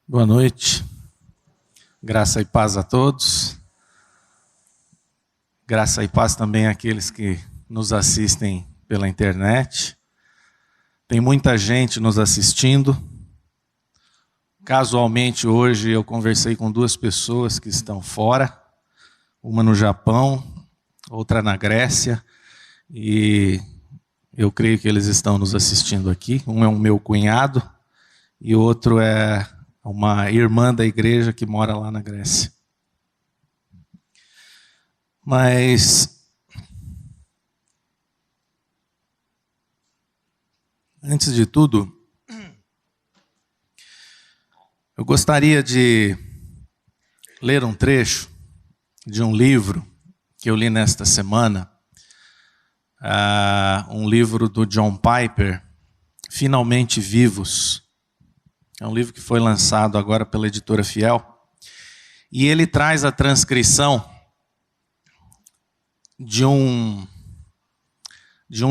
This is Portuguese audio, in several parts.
Boa noite, graça e paz a todos, graça e paz também àqueles que nos assistem pela internet. Tem muita gente nos assistindo. Casualmente hoje eu conversei com duas pessoas que estão fora, uma no Japão, outra na Grécia, e eu creio que eles estão nos assistindo aqui. Um é o meu cunhado e o outro é uma irmã da igreja que mora lá na Grécia. Mas antes de tudo, eu gostaria de ler um trecho de um livro que eu li nesta semana, um livro do John Piper, Finalmente Vivos. É um livro que foi lançado agora pela editora Fiel. E ele traz a transcrição de um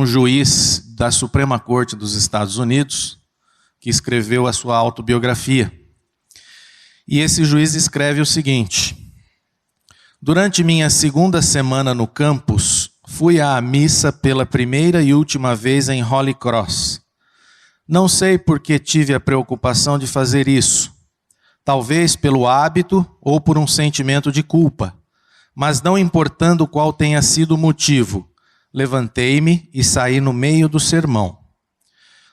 juiz da Suprema Corte dos Estados Unidos, que escreveu a sua autobiografia. E esse juiz escreve o seguinte: durante minha segunda semana no campus, fui à missa pela primeira e última vez em Holy Cross. Não sei por que tive a preocupação de fazer isso. Talvez pelo hábito ou por um sentimento de culpa. Mas não importando qual tenha sido o motivo, levantei-me e saí no meio do sermão.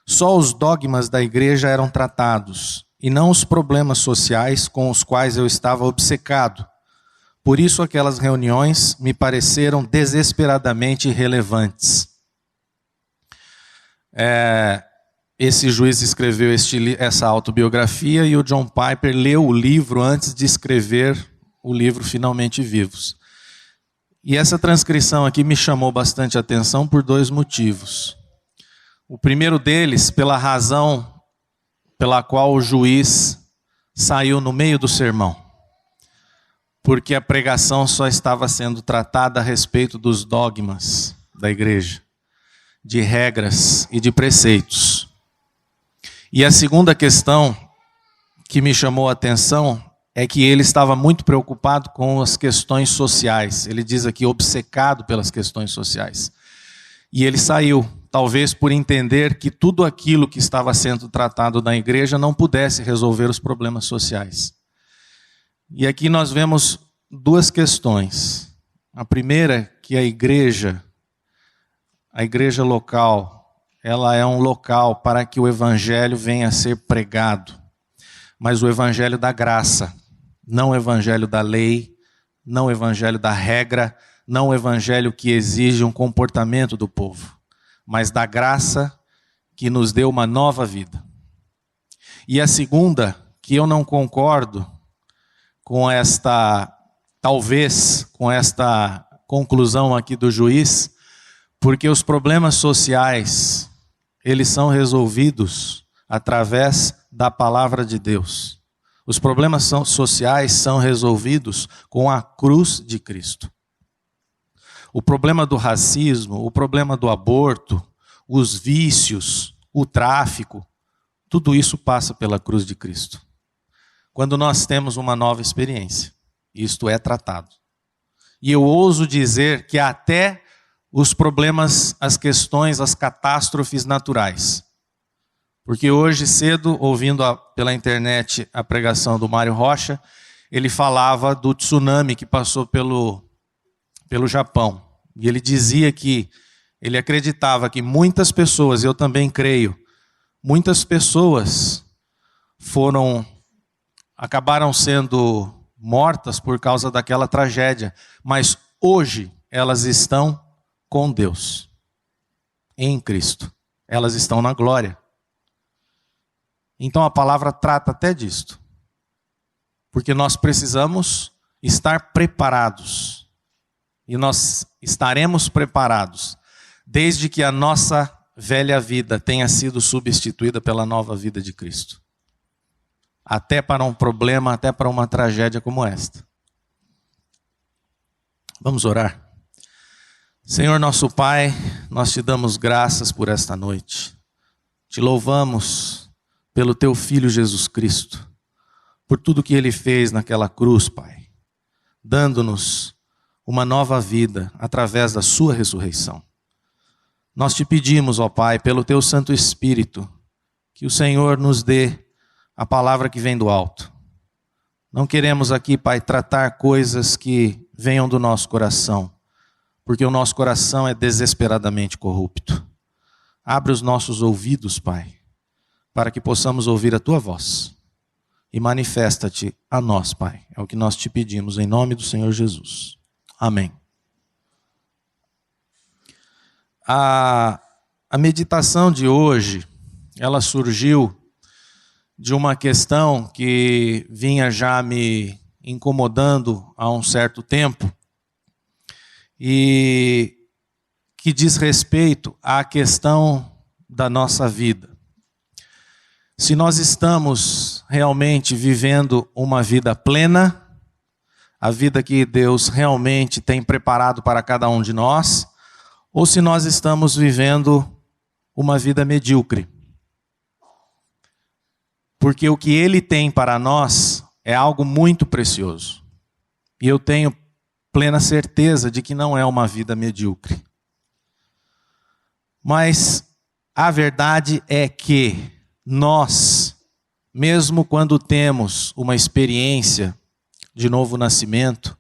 Só os dogmas da igreja eram tratados, e não os problemas sociais com os quais eu estava obcecado. Por isso aquelas reuniões me pareceram desesperadamente irrelevantes. Esse juiz escreveu essa autobiografia e o John Piper leu o livro antes de escrever o livro Finalmente Vivos. E essa transcrição aqui me chamou bastante atenção por dois motivos. O primeiro deles, pela razão pela qual o juiz saiu no meio do sermão. Porque a pregação só estava sendo tratada a respeito dos dogmas da igreja, de regras e de preceitos. E a segunda questão que me chamou a atenção é que ele estava muito preocupado com as questões sociais. Ele diz aqui, obcecado pelas questões sociais. E ele saiu, talvez por entender que tudo aquilo que estava sendo tratado na igreja não pudesse resolver os problemas sociais. E aqui nós vemos duas questões. A primeira é que a igreja local, ela é um local para que o evangelho venha a ser pregado. Mas o evangelho da graça, não o evangelho da lei, não o evangelho da regra, não o evangelho que exige um comportamento do povo, mas da graça que nos deu uma nova vida. E a segunda, que eu não concordo com talvez com esta conclusão aqui do juiz, porque os problemas sociais, eles são resolvidos através da palavra de Deus. Os problemas sociais são resolvidos com a cruz de Cristo. O problema do racismo, o problema do aborto, os vícios, o tráfico, tudo isso passa pela cruz de Cristo. Quando nós temos uma nova experiência, isto é tratado. E eu ouso dizer que até os problemas, as questões, as catástrofes naturais. Porque hoje cedo, ouvindo pela internet a pregação do Mário Rocha, ele falava do tsunami que passou pelo Japão. E ele dizia que ele acreditava que muitas pessoas, eu também creio, muitas pessoas acabaram sendo mortas por causa daquela tragédia. Mas hoje elas estão com Deus, em Cristo. Elas estão na glória. Então a palavra trata até disto. Porque nós precisamos estar preparados. E nós estaremos preparados desde que a nossa velha vida tenha sido substituída pela nova vida de Cristo. Até para um problema, até para uma tragédia como esta. Vamos orar. Senhor nosso Pai, nós te damos graças por esta noite. Te louvamos pelo teu Filho Jesus Cristo, por tudo que Ele fez naquela cruz, Pai, dando-nos uma nova vida através da sua ressurreição. Nós te pedimos, ó Pai, pelo teu Santo Espírito, que o Senhor nos dê a palavra que vem do alto. Não queremos aqui, Pai, tratar coisas que venham do nosso coração, porque o nosso coração é desesperadamente corrupto. Abre os nossos ouvidos, Pai, para que possamos ouvir a tua voz. E manifesta-te a nós, Pai. É o que nós te pedimos, em nome do Senhor Jesus. Amém. A meditação de hoje, ela surgiu de uma questão que vinha já me incomodando há um certo tempo e que diz respeito à questão da nossa vida. Se nós estamos realmente vivendo uma vida plena, a vida que Deus realmente tem preparado para cada um de nós, ou se nós estamos vivendo uma vida medíocre. Porque o que Ele tem para nós é algo muito precioso. E eu tenho plena certeza de que não é uma vida medíocre. Mas a verdade é que nós, mesmo quando temos uma experiência de novo nascimento,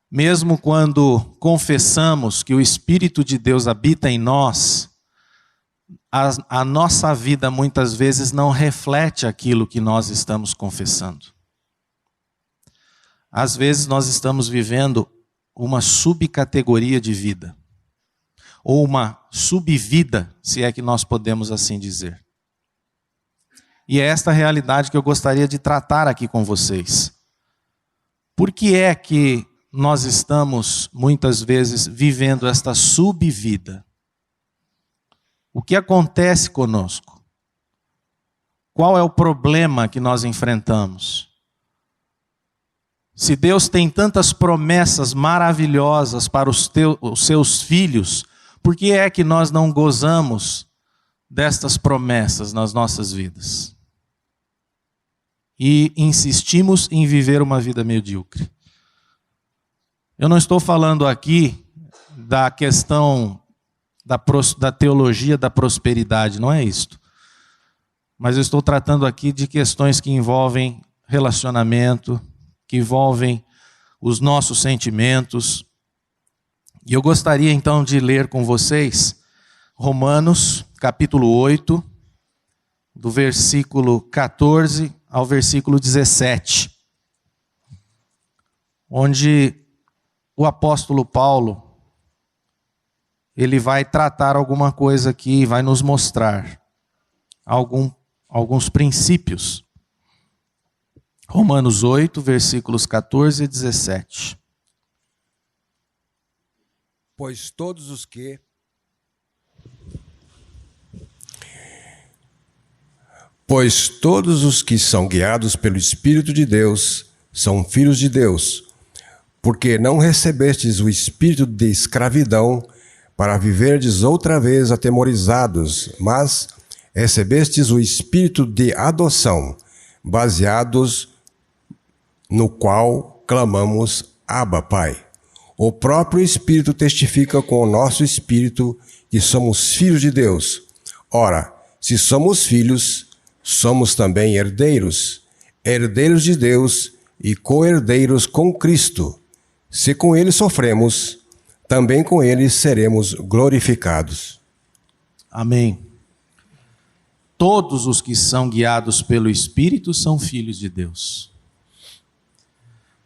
mesmo quando confessamos que o Espírito de Deus habita em nós, a nossa vida muitas vezes não reflete aquilo que nós estamos confessando. Às vezes nós estamos vivendo uma subcategoria de vida, ou uma subvida, se é que nós podemos assim dizer. E é esta realidade que eu gostaria de tratar aqui com vocês. Por que é que nós estamos muitas vezes vivendo esta subvida? O que acontece conosco? Qual é o problema que nós enfrentamos? Se Deus tem tantas promessas maravilhosas para os seus filhos, por que é que nós não gozamos destas promessas nas nossas vidas? E insistimos em viver uma vida medíocre. Eu não estou falando aqui da questão da teologia da prosperidade, não é isto. Mas eu estou tratando aqui de questões que envolvem relacionamento, que envolvem os nossos sentimentos. E eu gostaria então de ler com vocês Romanos, capítulo 8, do versículo 14 ao versículo 17, onde o apóstolo Paulo ele vai tratar alguma coisa aqui, vai nos mostrar alguns princípios. Romanos 8, versículos 14 e 17. Pois todos os que são guiados pelo Espírito de Deus são filhos de Deus, porque não recebestes o espírito de escravidão para viverdes outra vez atemorizados, mas recebestes o espírito de adoção, baseados no qual clamamos, Abba, Pai. O próprio Espírito testifica com o nosso espírito que somos filhos de Deus. Ora, se somos filhos, somos também herdeiros, herdeiros de Deus e co-herdeiros com Cristo. Se com Ele sofremos, também com Ele seremos glorificados. Amém. Todos os que são guiados pelo Espírito são filhos de Deus.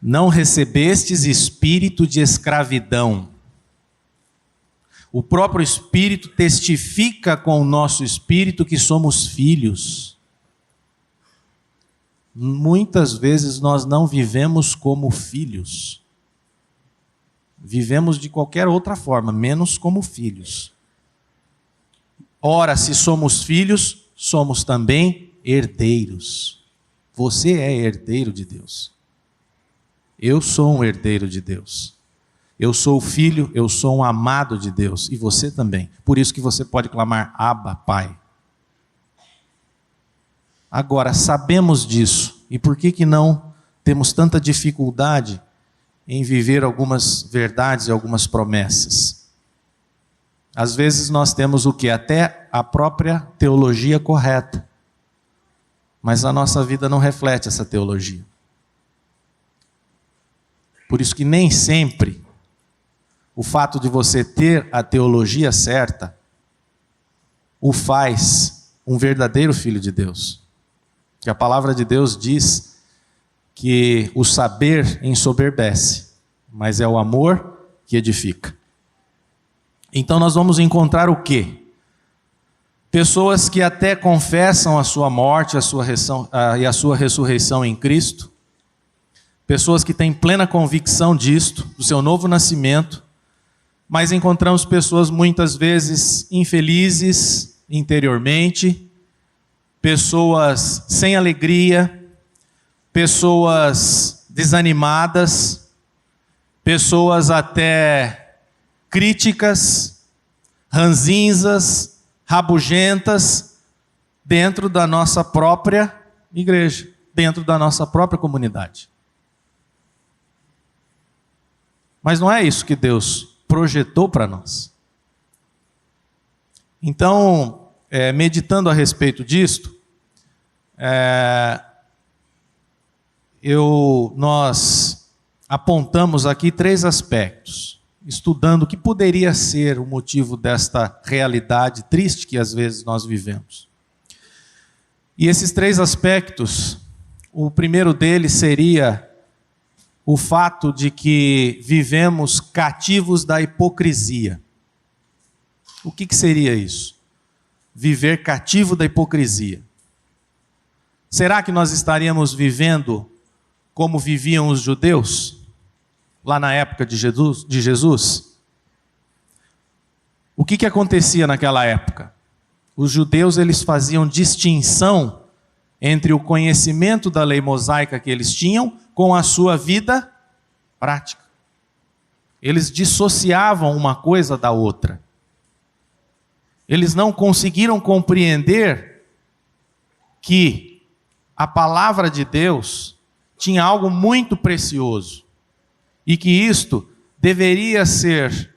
Não recebestes espírito de escravidão. O próprio Espírito testifica com o nosso espírito que somos filhos. Muitas vezes nós não vivemos como filhos. Vivemos de qualquer outra forma, menos como filhos. Ora, se somos filhos, somos também herdeiros. Você é herdeiro de Deus. Eu sou um herdeiro de Deus. Eu sou filho, eu sou um amado de Deus. E você também. Por isso que você pode clamar, Abba, Pai. Agora, sabemos disso. e por que não temos tanta dificuldade em viver algumas verdades e algumas promessas? Às vezes nós temos o quê? Até a própria teologia correta, mas a nossa vida não reflete essa teologia. Por isso que nem sempre o fato de você ter a teologia certa o faz um verdadeiro filho de Deus. Que a palavra de Deus diz que o saber ensoberbece, mas é o amor que edifica. Então nós vamos encontrar o quê? Pessoas que até confessam a sua morte e a sua ressurreição em Cristo, pessoas que têm plena convicção disto, do seu novo nascimento, mas encontramos pessoas muitas vezes infelizes interiormente, pessoas sem alegria, pessoas desanimadas, pessoas até críticas, ranzinzas, rabugentas, dentro da nossa própria igreja, dentro da nossa própria comunidade. Mas não é isso que Deus projetou para nós. Então, meditando a respeito disto, nós apontamos aqui 3 aspectos, estudando o que poderia ser o motivo desta realidade triste que às vezes nós vivemos. E esses 3 aspectos, o primeiro deles seria o fato de que vivemos cativos da hipocrisia. O que seria isso? Viver cativo da hipocrisia. Será que nós estaríamos vivendo como viviam os judeus, lá na época de Jesus? O que acontecia naquela época? Os judeus, eles faziam distinção entre o conhecimento da lei mosaica que eles tinham com a sua vida prática. Eles dissociavam uma coisa da outra. Eles não conseguiram compreender que a palavra de Deus tinha algo muito precioso e que isto deveria ser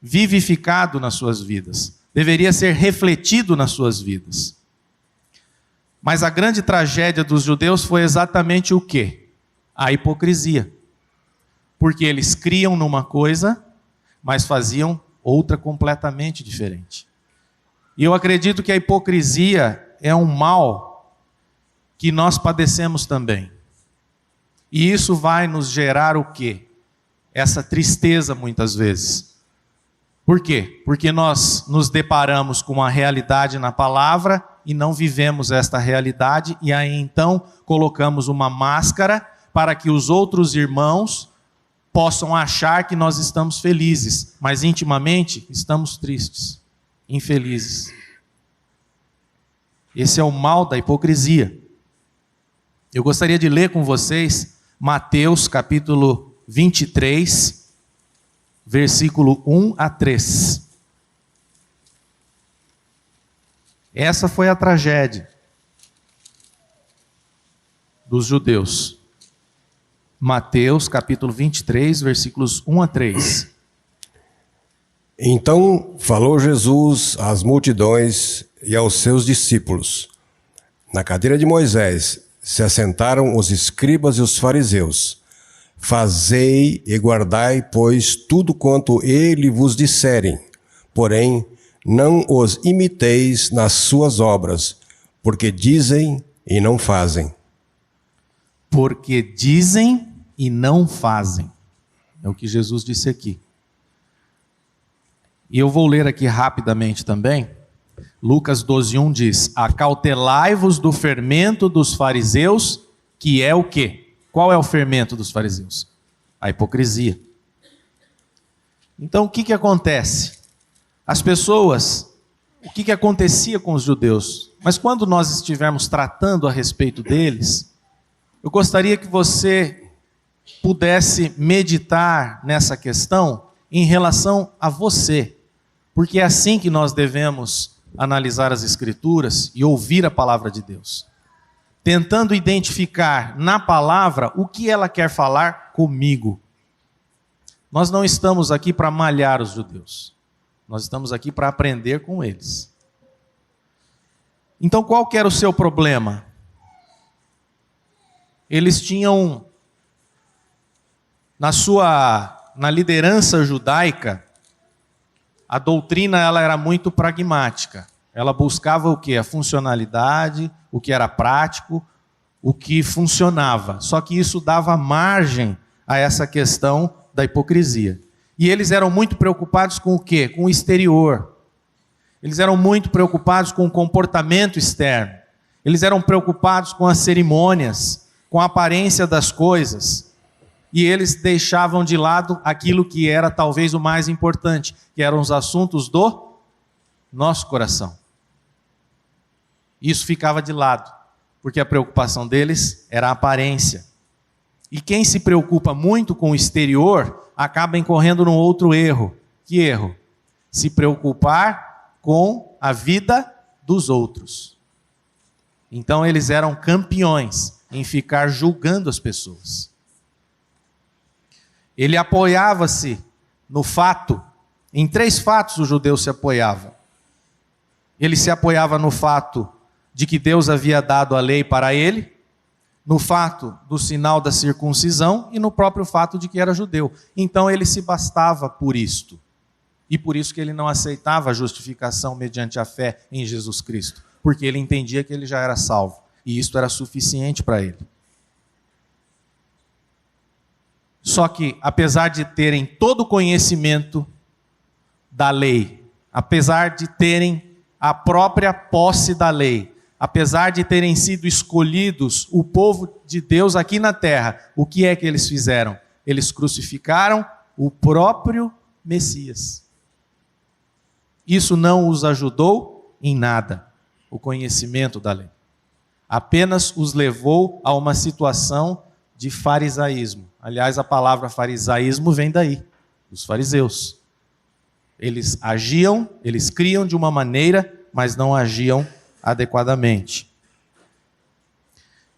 vivificado nas suas vidas, deveria ser refletido nas suas vidas. Mas a grande tragédia dos judeus foi exatamente o quê? A hipocrisia. Porque eles criam numa coisa, mas faziam outra completamente diferente. E eu acredito que a hipocrisia é um mal que nós padecemos também. E isso vai nos gerar o quê? Essa tristeza muitas vezes. Por quê? Porque nós nos deparamos com uma realidade na palavra e não vivemos esta realidade, e aí então colocamos uma máscara para que os outros irmãos possam achar que nós estamos felizes, mas intimamente estamos tristes, infelizes. Esse é o mal da hipocrisia. Eu gostaria de ler com vocês Mateus capítulo 23, versículo 1 a 3. Essa foi a tragédia dos judeus. Mateus capítulo 23, versículos 1 a 3. Então falou Jesus às multidões e aos seus discípulos. Na cadeira de Moisés se assentaram os escribas e os fariseus. Fazei e guardai, pois, tudo quanto ele vos disserem. Porém, não os imiteis nas suas obras, porque dizem e não fazem. Porque dizem e não fazem. É o que Jesus disse aqui. E eu vou ler aqui rapidamente também. Lucas 12:1 diz: acautelai-vos do fermento dos fariseus, que é o quê? Qual é o fermento dos fariseus? A hipocrisia. Então o que acontece? As pessoas, o que acontecia com os judeus? Mas quando nós estivermos tratando a respeito deles, eu gostaria que você pudesse meditar nessa questão em relação a você, porque é assim que nós devemos analisar as Escrituras e ouvir a palavra de Deus. tentando identificar na palavra o que ela quer falar comigo. Nós não estamos aqui para malhar os judeus. Nós estamos aqui para aprender com eles. Então, qual que era o seu problema? Eles tinham, na liderança judaica, a doutrina ela era muito pragmática. Ela buscava o quê? A funcionalidade, o que era prático, o que funcionava. Só que isso dava margem a essa questão da hipocrisia. E eles eram muito preocupados com o quê? Com o exterior. Eles eram muito preocupados com o comportamento externo. Eles eram preocupados com as cerimônias, com a aparência das coisas. E eles deixavam de lado aquilo que era talvez o mais importante, que eram os assuntos do nosso coração. Isso ficava de lado, porque a preocupação deles era a aparência. E quem se preocupa muito com o exterior, acaba incorrendo num outro erro. Que erro? Se preocupar com a vida dos outros. Então eles eram campeões em ficar julgando as pessoas. Ele apoiava-se no fato, em 3 fatos o judeu se apoiava. Ele se apoiava no fato de que Deus havia dado a lei para ele, no fato do sinal da circuncisão e no próprio fato de que era judeu. Então ele se bastava por isto. E por isso que ele não aceitava a justificação mediante a fé em Jesus Cristo, porque ele entendia que ele já era salvo, e isto era suficiente para ele. Só que, apesar de terem todo o conhecimento da lei, apesar de terem a própria posse da lei, apesar de terem sido escolhidos o povo de Deus aqui na terra, o que é que eles fizeram? Eles crucificaram o próprio Messias. Isso não os ajudou em nada, o conhecimento da lei. Apenas os levou a uma situação de farisaísmo. Aliás, a palavra farisaísmo vem daí, dos fariseus. Eles agiam, eles criam de uma maneira, mas não agiam adequadamente.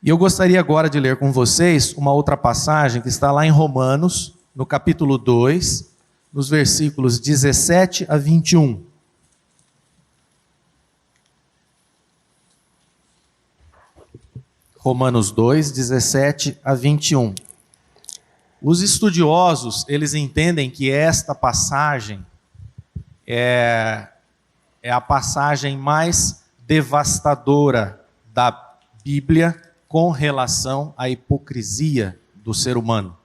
E eu gostaria agora de ler com vocês uma outra passagem que está lá em Romanos, no capítulo 2, nos versículos 17 a 21. Romanos 2, 17 a 21. Os estudiosos, eles entendem que esta passagem é a passagem mais devastadora da Bíblia com relação à hipocrisia do ser humano.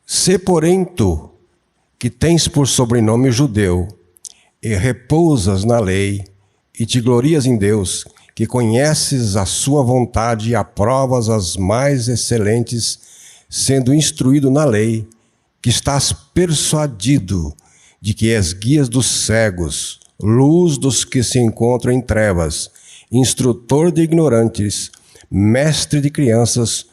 Se, porém, tu, que tens por sobrenome judeu, e repousas na lei, e te glorias em Deus, que conheces a sua vontade e aprovas as mais excelentes, sendo instruído na lei, que estás persuadido de que és guias dos cegos, luz dos que se encontram em trevas, instrutor de ignorantes, mestre de crianças,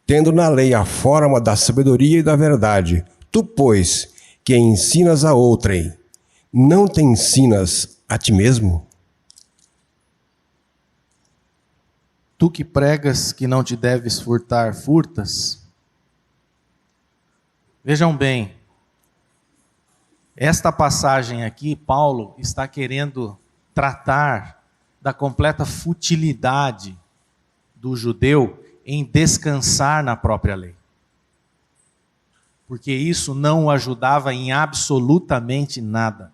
tendo na lei a forma da sabedoria e da verdade, tu, pois, que ensinas a outrem, não te ensinas a ti mesmo? Tu que pregas que não te deves furtar, furtas? Vejam bem, esta passagem aqui, Paulo está querendo tratar da completa futilidade do judeu em descansar na própria lei. Porque isso não o ajudava em absolutamente nada.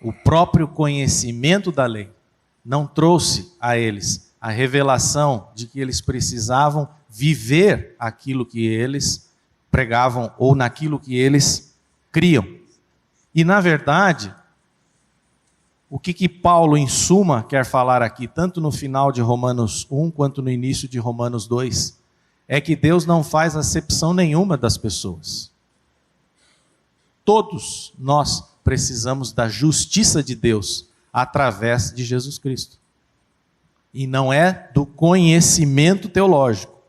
O próprio conhecimento da lei não trouxe a eles a revelação de que eles precisavam viver aquilo que eles pregavam ou naquilo que eles criam. E, na verdade, o que Paulo, em suma, quer falar aqui, tanto no final de Romanos 1 quanto no início de Romanos 2, é que Deus não faz acepção nenhuma das pessoas. Todos nós precisamos da justiça de Deus através de Jesus Cristo. E não é do conhecimento teológico.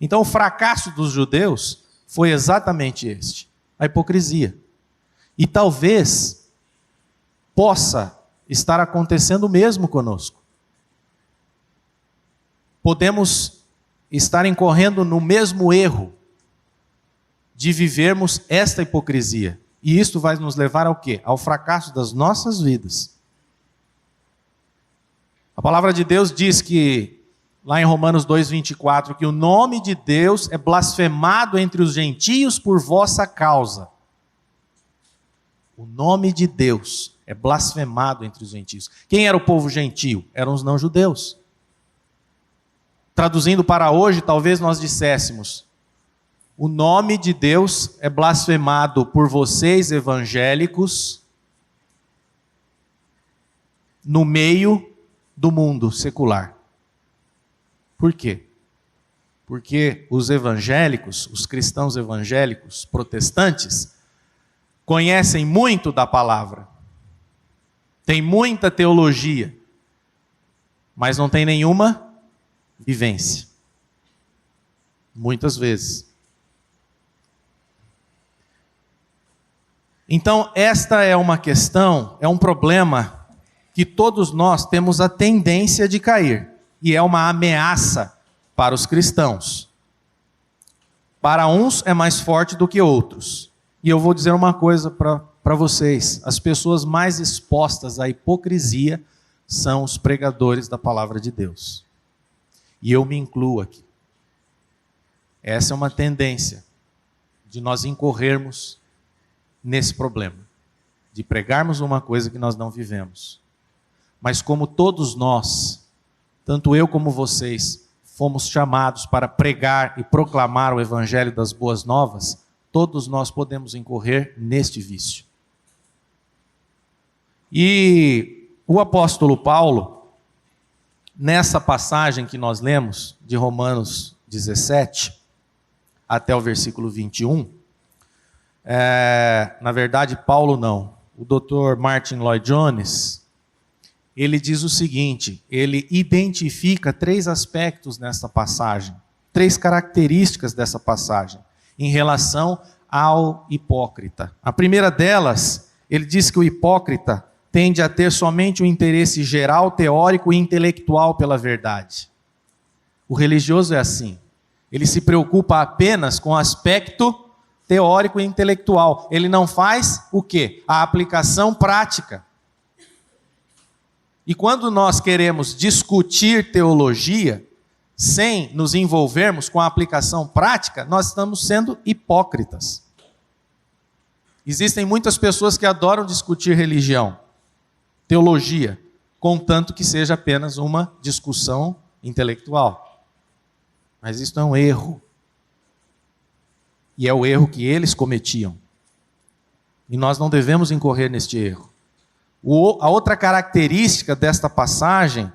Então, o fracasso dos judeus foi exatamente este: a hipocrisia. E talvez possa estar acontecendo o mesmo conosco. Podemos estar incorrendo no mesmo erro de vivermos esta hipocrisia. E isto vai nos levar ao quê? Ao fracasso das nossas vidas. A palavra de Deus diz que, lá em Romanos 2,24, que o nome de Deus é blasfemado entre os gentios por vossa causa. O nome de Deus é blasfemado entre os gentios. Quem era o povo gentio? Eram os não-judeus. Traduzindo para hoje, talvez nós disséssemos: o nome de Deus é blasfemado por vocês evangélicos no meio do mundo secular. Por quê? Porque os evangélicos, os cristãos evangélicos, protestantes, conhecem muito da palavra, tem muita teologia, mas não tem nenhuma vivência. Muitas vezes. Então, esta é uma questão, é um problema que todos nós temos a tendência de cair. E é uma ameaça para os cristãos. Para uns é mais forte do que outros. E eu vou dizer uma coisa para vocês. As pessoas mais expostas à hipocrisia são os pregadores da palavra de Deus. E eu me incluo aqui. Essa é uma tendência de nós incorrermos nesse problema. De pregarmos uma coisa que nós não vivemos. Mas como todos nós, tanto eu como vocês, fomos chamados para pregar e proclamar o evangelho das boas novas, todos nós podemos incorrer neste vício. E o apóstolo Paulo, nessa passagem que nós lemos, de Romanos 17, até o versículo 21, na verdade Paulo não, o Dr. Martin Lloyd-Jones, ele diz o seguinte, ele identifica 3 aspectos nessa passagem, 3 características dessa passagem, em relação ao hipócrita. A primeira delas, ele diz que o hipócrita tende a ter somente um interesse geral, teórico e intelectual pela verdade. O religioso é assim, ele se preocupa apenas com o aspecto teórico e intelectual, ele não faz o quê? A aplicação prática. E quando nós queremos discutir teologia, sem nos envolvermos com a aplicação prática, nós estamos sendo hipócritas. Existem muitas pessoas que adoram discutir religião, teologia, contanto que seja apenas uma discussão intelectual. Mas isso é um erro. E é o erro que eles cometiam. E nós não devemos incorrer neste erro. A outra característica desta passagem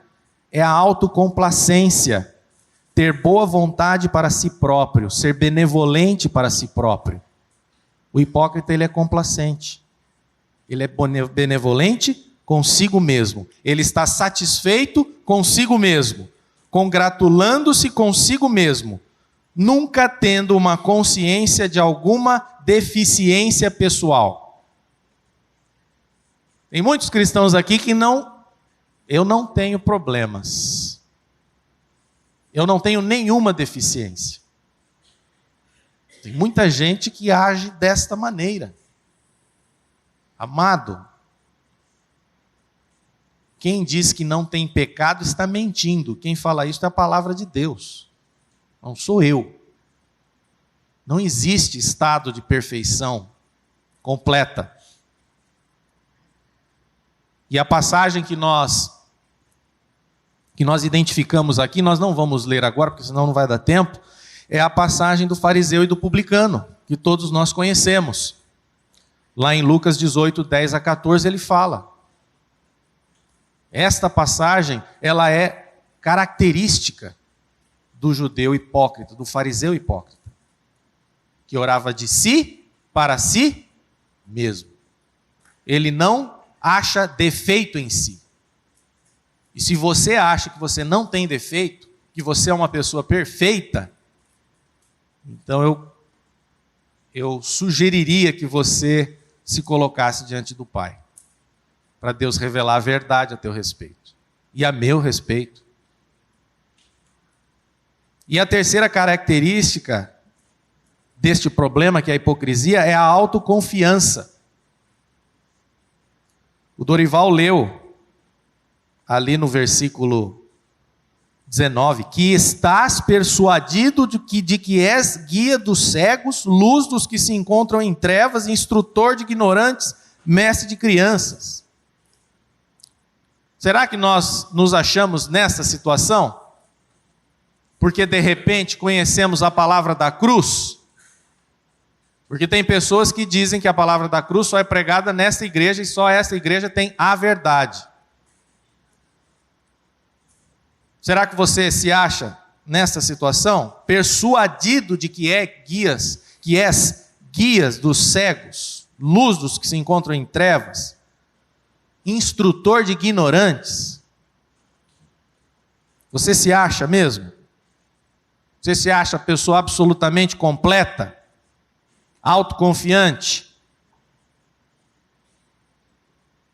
é a autocomplacência, ter boa vontade para si próprio, ser benevolente para si próprio. O hipócrita, ele é complacente, ele é benevolente consigo mesmo, ele está satisfeito consigo mesmo, congratulando-se consigo mesmo, nunca tendo uma consciência de alguma deficiência pessoal. Tem muitos cristãos aqui que eu não tenho problemas. Eu não tenho nenhuma deficiência. Tem muita gente que age desta maneira. Amado, quem diz que não tem pecado está mentindo. Quem fala isso é a palavra de Deus. Não sou eu. Não existe estado de perfeição completa. E a passagem que nós identificamos aqui, nós não vamos ler agora, porque senão não vai dar tempo, é a passagem do fariseu e do publicano, que todos nós conhecemos. Lá em Lucas 18, 10 a 14, ele fala. Esta passagem, ela é característica do judeu hipócrita, do fariseu hipócrita, que orava de si para si mesmo. Ele não acha defeito em si. E se você acha que você não tem defeito, que você é uma pessoa perfeita, então eu sugeriria que você se colocasse diante do Pai, para Deus revelar a verdade a teu respeito e a meu respeito. E a terceira característica deste problema, que é a hipocrisia, é a autoconfiança. O Dorival leu ali no versículo 19, que estás persuadido de que és guia dos cegos, luz dos que se encontram em trevas, instrutor de ignorantes, mestre de crianças. Será que nós nos achamos nessa situação? Porque de repente conhecemos a palavra da cruz? Porque tem pessoas que dizem que a palavra da cruz só é pregada nesta igreja e só essa igreja tem a verdade. Será que você se acha nessa situação? Persuadido de que és guias dos cegos, luz dos que se encontram em trevas, instrutor de ignorantes? Você se acha mesmo? Você se acha pessoa absolutamente completa? Autoconfiante?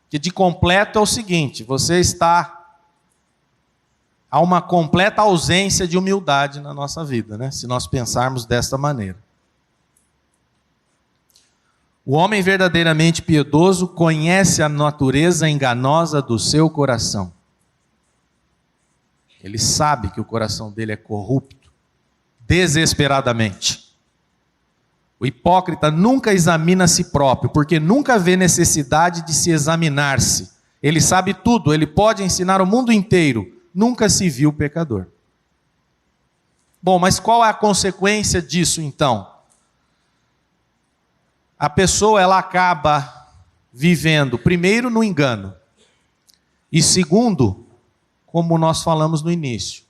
Que de completo é o seguinte: você está... Há uma completa ausência de humildade na nossa vida, né? Se nós pensarmos desta maneira. O homem verdadeiramente piedoso conhece a natureza enganosa do seu coração. Ele sabe que o coração dele é corrupto, desesperadamente. O hipócrita nunca examina a si próprio, porque nunca vê necessidade de se examinar-se. Ele sabe tudo, ele pode ensinar o mundo inteiro, nunca se viu pecador. Bom, mas qual é a consequência disso então? A pessoa ela acaba vivendo, primeiro, no engano. E segundo, como nós falamos no início,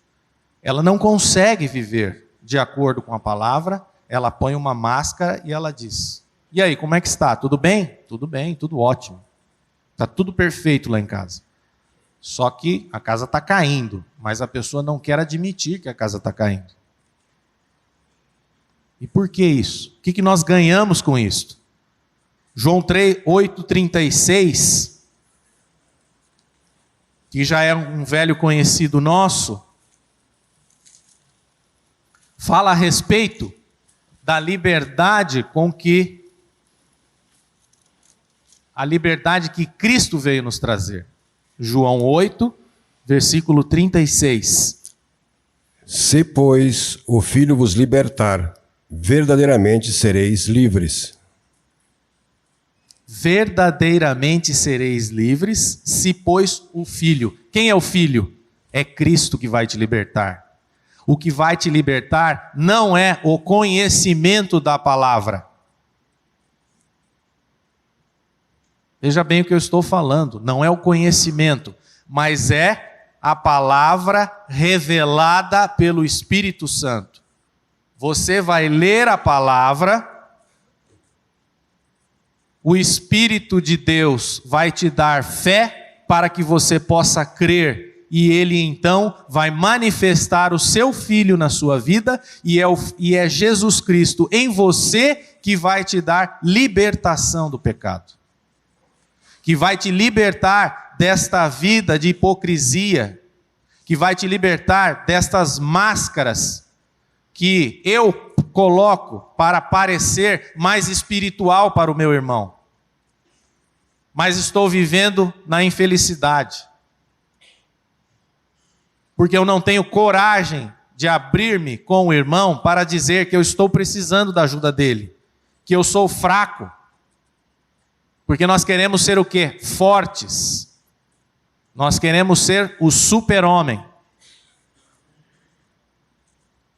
ela não consegue viver de acordo com a palavra, ela põe uma máscara e ela diz: e aí, como é que está? Tudo bem? Tudo bem, tudo ótimo. Está tudo perfeito lá em casa. Só que a casa está caindo, mas a pessoa não quer admitir que a casa está caindo. E por que isso? O que nós ganhamos com isso? João 8,36, que já é um velho conhecido nosso, fala a respeito da liberdade a liberdade que Cristo veio nos trazer. João 8, versículo 36. Se, pois, o Filho vos libertar, verdadeiramente sereis livres. Verdadeiramente sereis livres, se, pois, o Filho. Quem é o Filho? É Cristo que vai te libertar. O que vai te libertar não é o conhecimento da palavra. Veja bem o que eu estou falando, não é o conhecimento, mas é a palavra revelada pelo Espírito Santo. Você vai ler a palavra, o Espírito de Deus vai te dar fé para que você possa crer, e Ele então vai manifestar o seu Filho na sua vida, e é Jesus Cristo em você que vai te dar libertação do pecado. Que vai te libertar desta vida de hipocrisia, que vai te libertar destas máscaras que eu coloco para parecer mais espiritual para o meu irmão. Mas estou vivendo na infelicidade. Porque eu não tenho coragem de abrir-me com o irmão para dizer que eu estou precisando da ajuda dele, que eu sou fraco. Porque nós queremos ser o quê? Fortes. Nós queremos ser o super-homem.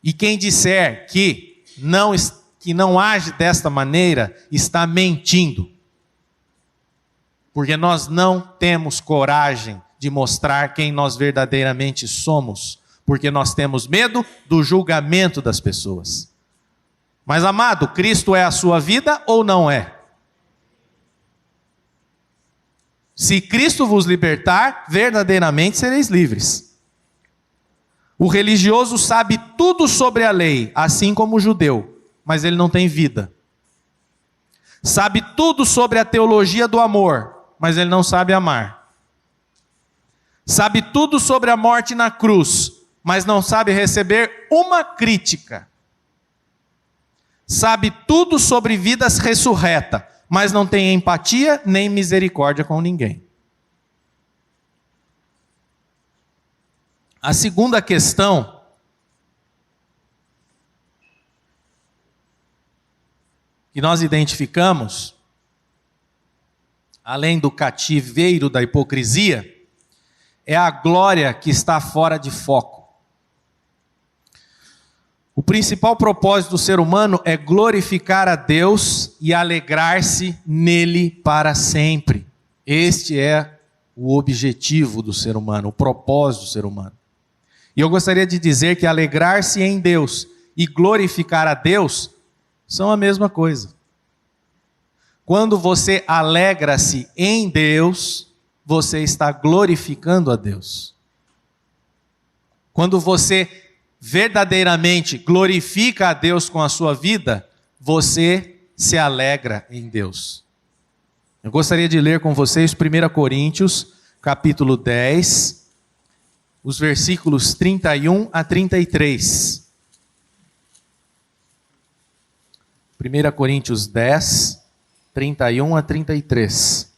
E quem disser que não age desta maneira, está mentindo. Porque nós não temos coragem de mostrar quem nós verdadeiramente somos. Porque nós temos medo do julgamento das pessoas. Mas, amado, Cristo é a sua vida ou não é? Se Cristo vos libertar, verdadeiramente sereis livres. O religioso sabe tudo sobre a lei, assim como o judeu, mas ele não tem vida. Sabe tudo sobre a teologia do amor, mas ele não sabe amar. Sabe tudo sobre a morte na cruz, mas não sabe receber uma crítica. Sabe tudo sobre vidas ressurreta, mas não tem empatia nem misericórdia com ninguém. A segunda questão que nós identificamos, além do cativeiro da hipocrisia, é a glória que está fora de foco. O principal propósito do ser humano é glorificar a Deus e alegrar-se nele para sempre. Este é o objetivo do ser humano, o propósito do ser humano. E eu gostaria de dizer que alegrar-se em Deus e glorificar a Deus são a mesma coisa. Quando você alegra-se em Deus, você está glorificando a Deus. Quando você verdadeiramente glorifica a Deus com a sua vida, você se alegra em Deus. Eu gostaria de ler com vocês 1 Coríntios, capítulo 10, os versículos 31 a 33. 1 Coríntios 10, 31 a 33.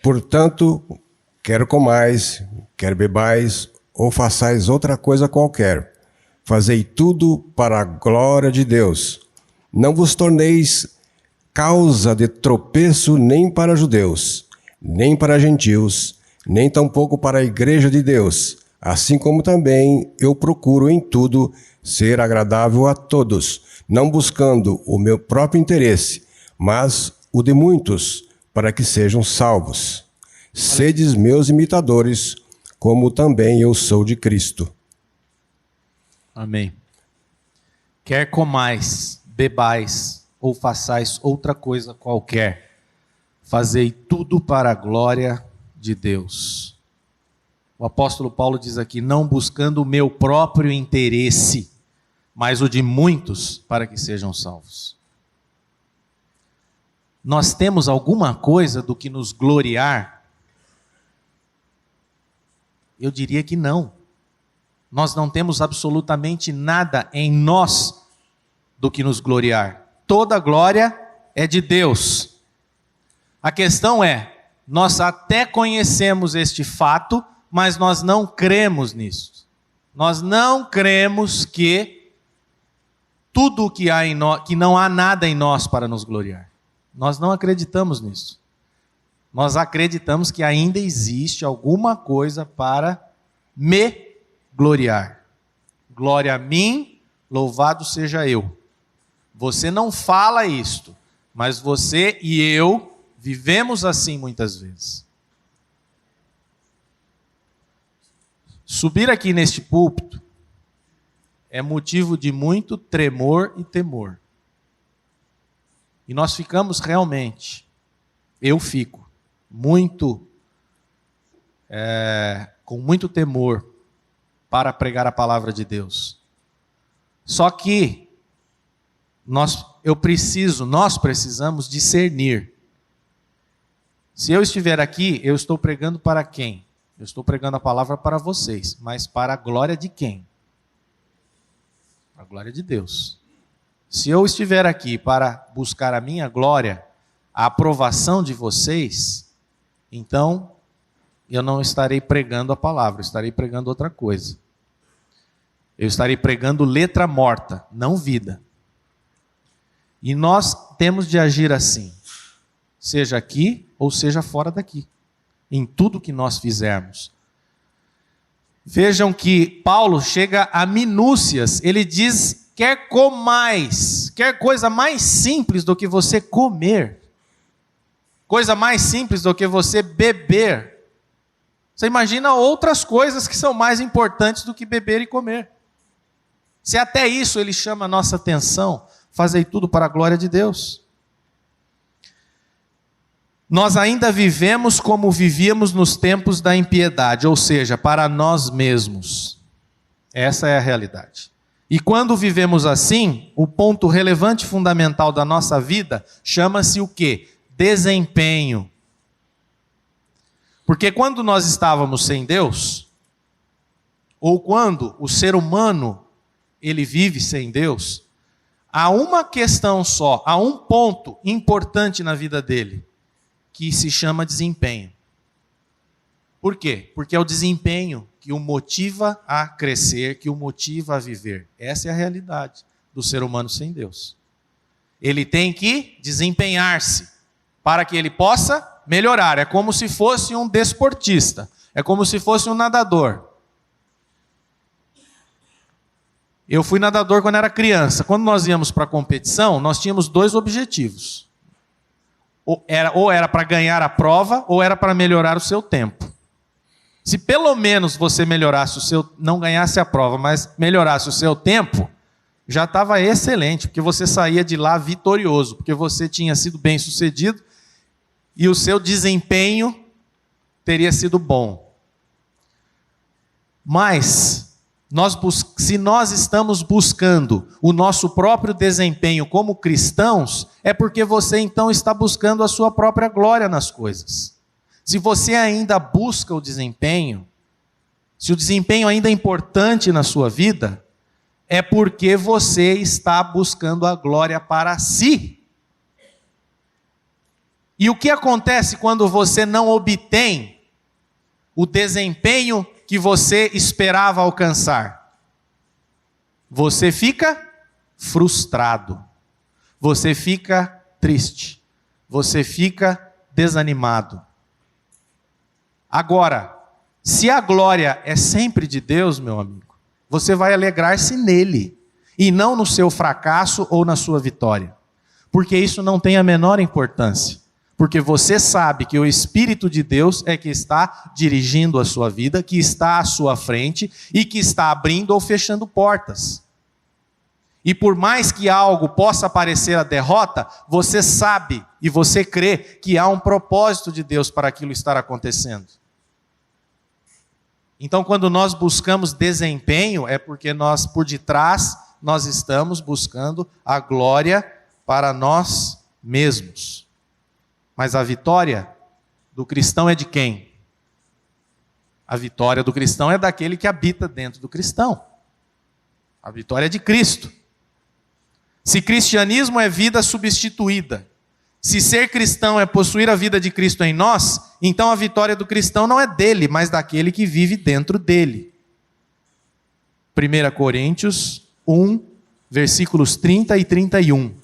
Portanto, quer comais, quer bebais, ou façais outra coisa qualquer, fazei tudo para a glória de Deus. Não vos torneis causa de tropeço nem para judeus, nem para gentios, nem tampouco para a igreja de Deus, assim como também eu procuro em tudo ser agradável a todos, não buscando o meu próprio interesse, mas o de muitos, para que sejam salvos. Sedes meus imitadores, como também eu sou de Cristo. Amém. Quer comais, bebais, ou façais outra coisa qualquer, fazei tudo para a glória de Deus. O apóstolo Paulo diz aqui, não buscando o meu próprio interesse, mas o de muitos, para que sejam salvos. Nós temos alguma coisa do que nos gloriar? Eu diria que não. Nós não temos absolutamente nada em nós do que nos gloriar. Toda glória é de Deus. A questão é, nós até conhecemos este fato, mas nós não cremos nisso. Nós não cremos que tudo o que há em nós, que não há nada em nós para nos gloriar. Nós não acreditamos nisso. Nós acreditamos que ainda existe alguma coisa para me gloriar. Glória a mim, louvado seja eu. Você não fala isto, mas você e eu vivemos assim muitas vezes. Subir aqui neste púlpito é motivo de muito tremor e temor. E nós ficamos realmente, eu fico, com muito temor para pregar a palavra de Deus. Só que nós precisamos discernir. Se eu estiver aqui, eu estou pregando para quem? Eu estou pregando a palavra para vocês, mas para a glória de quem? A glória de Deus. Se eu estiver aqui para buscar a minha glória, a aprovação de vocês, então eu não estarei pregando a palavra, eu estarei pregando outra coisa. Eu estarei pregando letra morta, não vida. E nós temos de agir assim, seja aqui ou seja fora daqui, em tudo que nós fizermos. Vejam que Paulo chega a minúcias, ele diz, quer comais, quer coisa mais simples do que você comer, coisa mais simples do que você beber. Você imagina outras coisas que são mais importantes do que beber e comer. Se até isso ele chama a nossa atenção, fazei tudo para a glória de Deus. Nós ainda vivemos como vivíamos nos tempos da impiedade, ou seja, para nós mesmos. Essa é a realidade. E quando vivemos assim, o ponto relevante e fundamental da nossa vida chama-se o quê? Desempenho. Porque quando nós estávamos sem Deus, ou quando o ser humano ele vive sem Deus, há uma questão só, há um ponto importante na vida dele, que se chama desempenho. Por quê? Porque é o desempenho que o motiva a crescer, que o motiva a viver. Essa é a realidade do ser humano sem Deus. Ele tem que desempenhar-se para que ele possa melhorar. É como se fosse um desportista, é como se fosse um nadador. Eu fui nadador quando era criança. Quando nós íamos para a competição, nós tínhamos 2 objetivos. Ou era para ganhar a prova, ou era para melhorar o seu tempo. Se pelo menos você melhorasse não ganhasse a prova, mas melhorasse o seu tempo, já estava excelente, porque você saía de lá vitorioso, porque você tinha sido bem sucedido e o seu desempenho teria sido bom. Mas se nós estamos buscando o nosso próprio desempenho como cristãos, é porque você então está buscando a sua própria glória nas coisas. Se você ainda busca o desempenho, se o desempenho ainda é importante na sua vida, é porque você está buscando a glória para si. E o que acontece quando você não obtém o desempenho que você esperava alcançar? Você fica frustrado, você fica triste, você fica desanimado. Agora, se a glória é sempre de Deus, meu amigo, você vai alegrar-se nele, e não no seu fracasso ou na sua vitória. Porque isso não tem a menor importância. Porque você sabe que o Espírito de Deus é que está dirigindo a sua vida, que está à sua frente e que está abrindo ou fechando portas. E por mais que algo possa parecer a derrota, você sabe e você crê que há um propósito de Deus para aquilo estar acontecendo. Então, quando nós buscamos desempenho, é porque por detrás, nós estamos buscando a glória para nós mesmos. Mas a vitória do cristão é de quem? A vitória do cristão é daquele que habita dentro do cristão. A vitória é de Cristo. Se cristianismo é vida substituída, se ser cristão é possuir a vida de Cristo em nós, então a vitória do cristão não é dele, mas daquele que vive dentro dele. 1 Coríntios 1, versículos 30 e 31.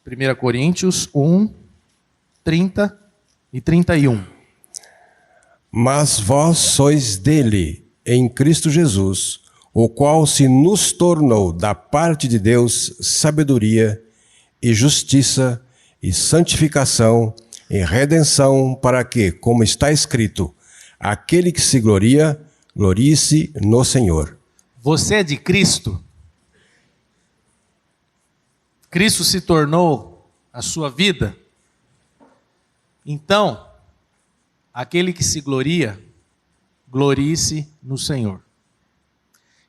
1 Coríntios 1, 30 e 31. Mas vós sois dele, em Cristo Jesus, o qual se nos tornou da parte de Deus sabedoria e justiça e santificação e redenção, para que, como está escrito, aquele que se gloria, glorie-se no Senhor. Você é de Cristo? Cristo se tornou a sua vida? Então, aquele que se gloria, glorie-se no Senhor.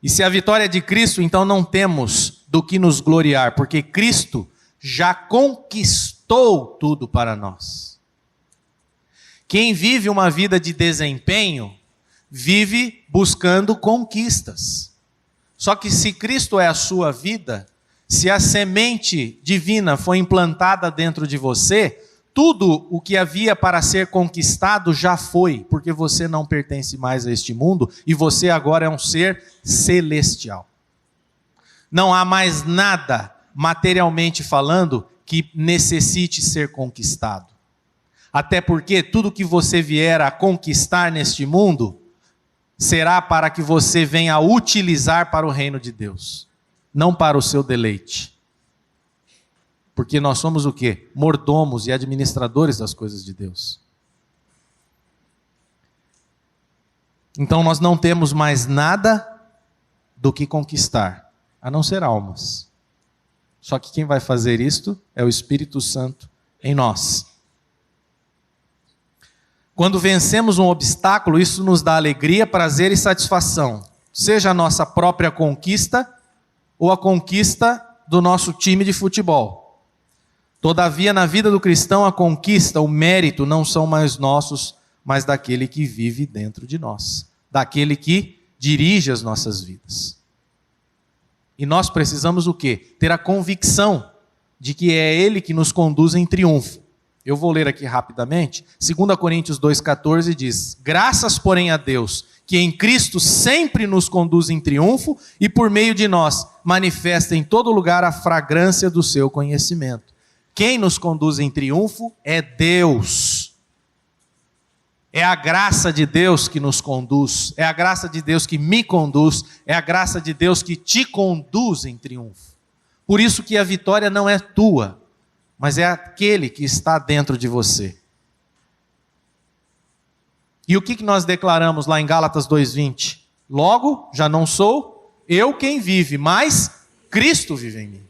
E se a vitória é de Cristo, então não temos do que nos gloriar, porque Cristo já conquistou tudo para nós. Quem vive uma vida de desempenho, vive buscando conquistas. Só que se Cristo é a sua vida, se a semente divina foi implantada dentro de você, tudo o que havia para ser conquistado já foi, porque você não pertence mais a este mundo e você agora é um ser celestial. Não há mais nada, materialmente falando, que necessite ser conquistado. Até porque tudo que você vier a conquistar neste mundo será para que você venha a utilizar para o reino de Deus, não para o seu deleite. Porque nós somos o quê? Mordomos e administradores das coisas de Deus. Então nós não temos mais nada do que conquistar, a não ser almas. Só que quem vai fazer isto é o Espírito Santo em nós. Quando vencemos um obstáculo, isso nos dá alegria, prazer e satisfação. seja a nossa própria conquista ou a conquista do nosso time de futebol. Todavia, na vida do cristão, a conquista, o mérito não são mais nossos, mas daquele que vive dentro de nós, daquele que dirige as nossas vidas. E nós precisamos o quê? Ter a convicção de que é Ele que nos conduz em triunfo. Eu vou ler aqui rapidamente. 2 Coríntios 2,14 diz: graças, porém, a Deus, que em Cristo sempre nos conduz em triunfo e por meio de nós manifesta em todo lugar a fragrância do seu conhecimento. Quem nos conduz em triunfo é Deus. É a graça de Deus que nos conduz, é a graça de Deus que me conduz, é a graça de Deus que te conduz em triunfo. Por isso que a vitória não é tua, mas é aquele que está dentro de você. E o que nós declaramos lá em Gálatas 2,20? Logo, já não sou eu quem vive, mas Cristo vive em mim.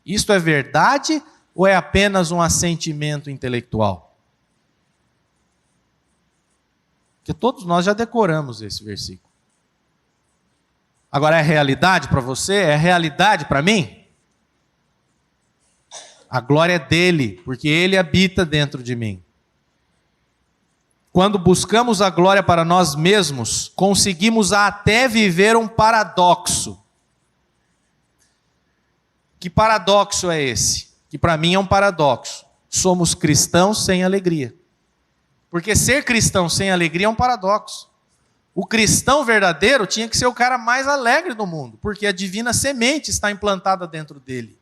Isto é verdade ou é apenas um assentimento intelectual? Porque todos nós já decoramos esse versículo. Agora, é realidade para você? É realidade para mim? A glória é dele, porque ele habita dentro de mim. Quando buscamos a glória para nós mesmos, conseguimos até viver um paradoxo. Que paradoxo é esse? Que para mim é um paradoxo. Somos cristãos sem alegria. Porque ser cristão sem alegria é um paradoxo. O cristão verdadeiro tinha que ser o cara mais alegre do mundo, porque a divina semente está implantada dentro dele.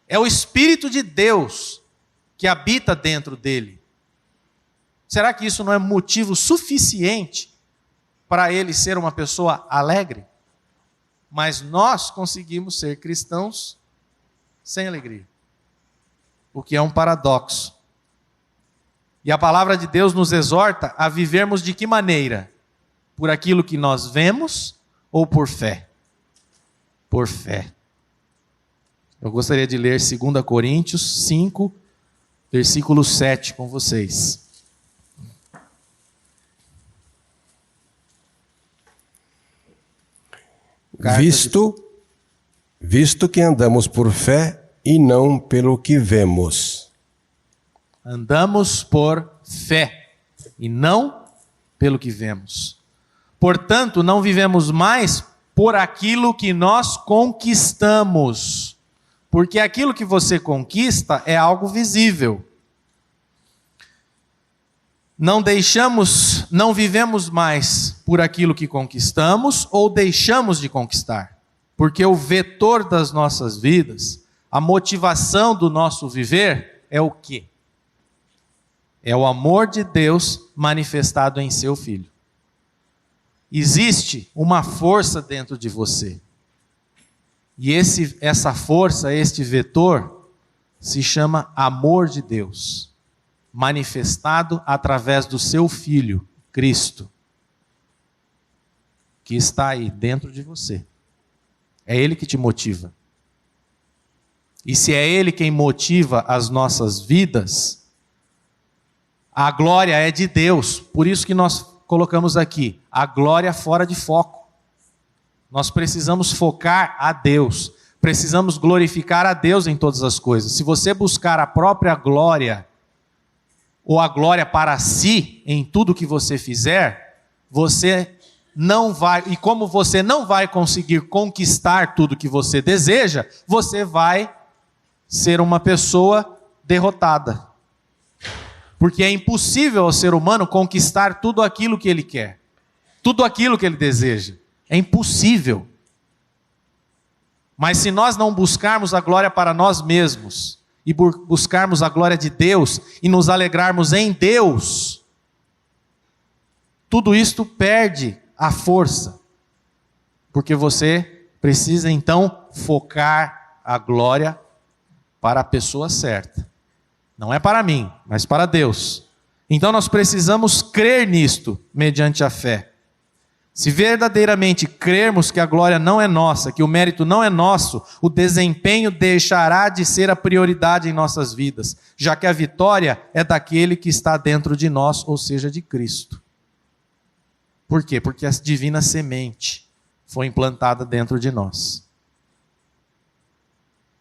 É o Espírito de Deus que habita dentro dele. Será que isso não é motivo suficiente para ele ser uma pessoa alegre? Mas nós conseguimos ser cristãos sem alegria, o que é um paradoxo. E a palavra de Deus nos exorta a vivermos de que maneira? Por aquilo que nós vemos ou por fé? Por fé. Eu gostaria de ler 2 Coríntios 5, versículo 7 com vocês. Visto que andamos por fé e não pelo que vemos. Andamos por fé e não pelo que vemos. Portanto, não vivemos mais por aquilo que nós conquistamos. Porque aquilo que você conquista é algo visível. Não vivemos mais por aquilo que conquistamos ou deixamos de conquistar. Porque o vetor das nossas vidas, a motivação do nosso viver é o quê? É o amor de Deus manifestado em seu Filho. Existe uma força dentro de você. E essa força, este vetor, se chama amor de Deus, manifestado através do seu Filho, Cristo, que está aí dentro de você. É Ele que te motiva. E se é Ele quem motiva as nossas vidas, a glória é de Deus. Por isso que nós colocamos aqui, a glória fora de foco. Nós precisamos focar a Deus. Precisamos glorificar a Deus em todas as coisas. Se você buscar a própria glória, ou a glória para si, em tudo que você fizer, você não vai, e como você não vai conseguir conquistar tudo que você deseja, você vai ser uma pessoa derrotada. Porque é impossível ao ser humano conquistar tudo aquilo que ele quer, tudo aquilo que ele deseja. É impossível. Mas se nós não buscarmos a glória para nós mesmos, e buscarmos a glória de Deus, e nos alegrarmos em Deus, tudo isto perde a força. Porque você precisa então focar a glória para a pessoa certa. Não é para mim, mas para Deus. Então nós precisamos crer nisto, mediante a fé. Se verdadeiramente crermos que a glória não é nossa, que o mérito não é nosso, o desempenho deixará de ser a prioridade em nossas vidas, já que a vitória é daquele que está dentro de nós, ou seja, de Cristo. Por quê? Porque a divina semente foi implantada dentro de nós.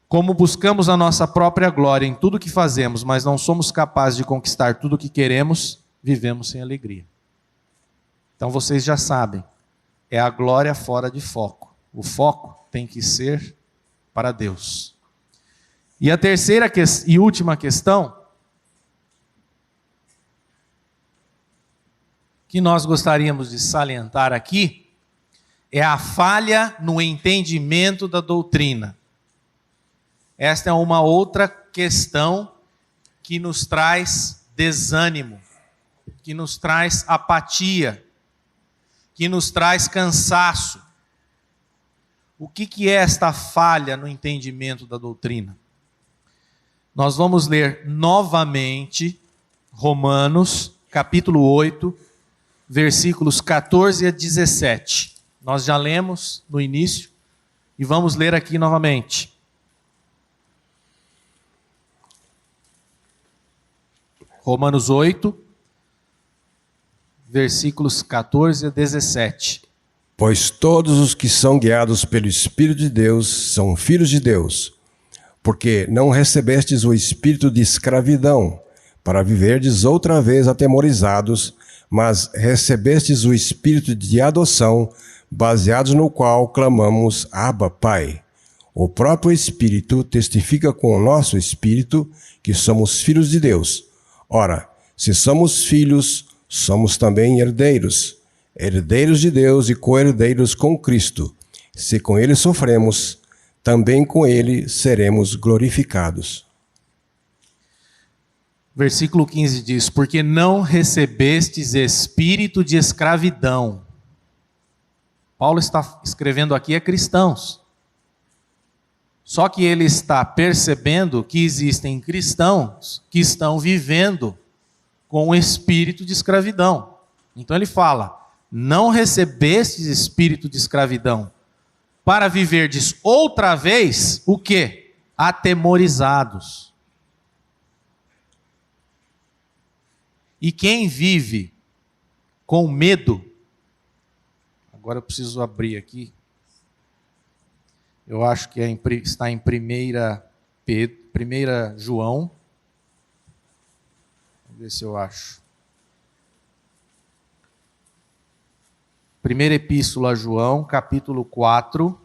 Como buscamos a nossa própria glória em tudo que fazemos, mas não somos capazes de conquistar tudo o que queremos, vivemos sem alegria. Então vocês já sabem, é a glória fora de foco. O foco tem que ser para Deus. E a terceira e última questão que nós gostaríamos de salientar aqui é a falha no entendimento da doutrina. Esta é uma outra questão que nos traz desânimo, que nos traz apatia, que nos traz cansaço. O que é esta falha no entendimento da doutrina? Nós vamos ler novamente Romanos, capítulo 8, versículos 14 a 17. Nós já lemos no início e vamos ler aqui novamente. Romanos 8, versículos 14 a 17. Pois todos os que são guiados pelo Espírito de Deus são filhos de Deus, porque não recebestes o espírito de escravidão, para viverdes outra vez atemorizados, mas recebestes o espírito de adoção, baseados no qual clamamos, Abba, Pai. O próprio Espírito testifica com o nosso espírito que somos filhos de Deus. Ora, se somos filhos, somos também herdeiros, herdeiros de Deus e co-herdeiros com Cristo. Se com Ele sofremos, também com Ele seremos glorificados. Versículo 15 diz, porque não recebestes espírito de escravidão. Paulo está escrevendo aqui a cristãos. Só que ele está percebendo que existem cristãos que estão vivendo com o espírito de escravidão. Então ele fala, não recebestes espírito de escravidão, para viverdes outra vez, o quê? Atemorizados. E quem vive com medo, agora eu preciso abrir aqui, eu acho que está em 1 João, vamos ver se eu acho. Primeira Epístola a João, capítulo 4,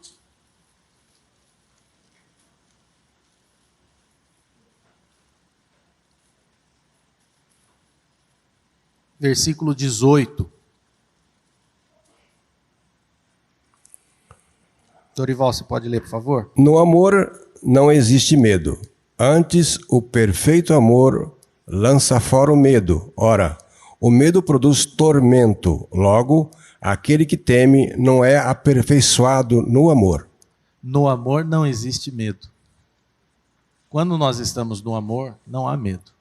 versículo 18. Dorival, você pode ler, por favor? No amor não existe medo. Antes, o perfeito amor lança fora o medo. Ora, o medo produz tormento. Logo, aquele que teme não é aperfeiçoado no amor. No amor não existe medo. Quando nós estamos no amor, não há medo.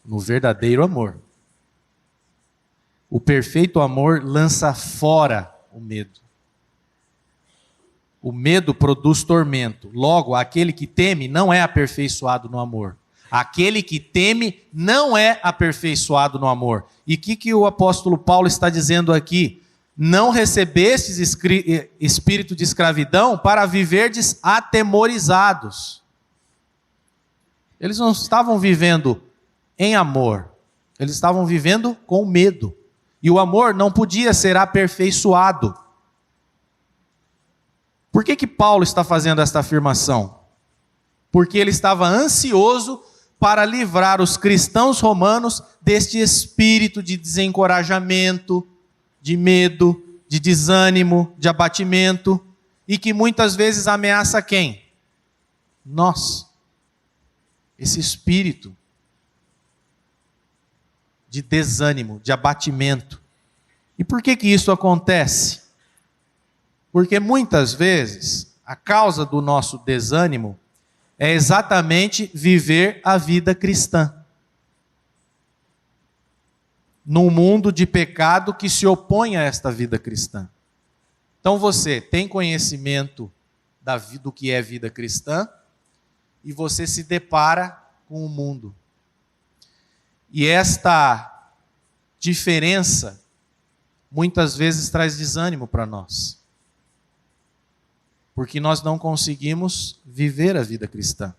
No verdadeiro amor. O perfeito amor lança fora o medo. O medo produz tormento. Logo, aquele que teme não é aperfeiçoado no amor. Aquele que teme não é aperfeiçoado no amor. E o que o apóstolo Paulo está dizendo aqui? Não recebestes espírito de escravidão para viverdes atemorizados. Eles não estavam vivendo em amor. Eles estavam vivendo com medo. E o amor não podia ser aperfeiçoado. Por que Paulo está fazendo esta afirmação? Porque ele estava ansioso para livrar os cristãos romanos deste espírito de desencorajamento, de medo, de desânimo, de abatimento, e que muitas vezes ameaça quem? Nós. Esse espírito de desânimo, de abatimento. E por que isso acontece? Porque muitas vezes a causa do nosso desânimo é exatamente viver a vida cristã. Num mundo de pecado que se opõe a esta vida cristã. Então você tem conhecimento do que é vida cristã e você se depara com o mundo. E esta diferença muitas vezes traz desânimo para nós. Porque nós não conseguimos viver a vida cristã.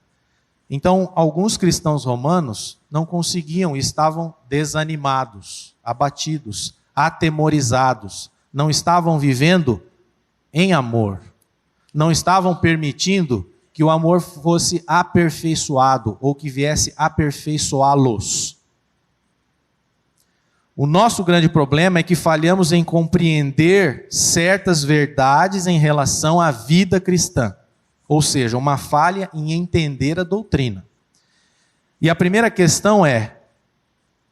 Então, alguns cristãos romanos não conseguiam, estavam desanimados, abatidos, atemorizados, não estavam vivendo em amor, não estavam permitindo que o amor fosse aperfeiçoado ou que viesse aperfeiçoá-los. O nosso grande problema é que falhamos em compreender certas verdades em relação à vida cristã. Ou seja, uma falha em entender a doutrina. E a primeira questão é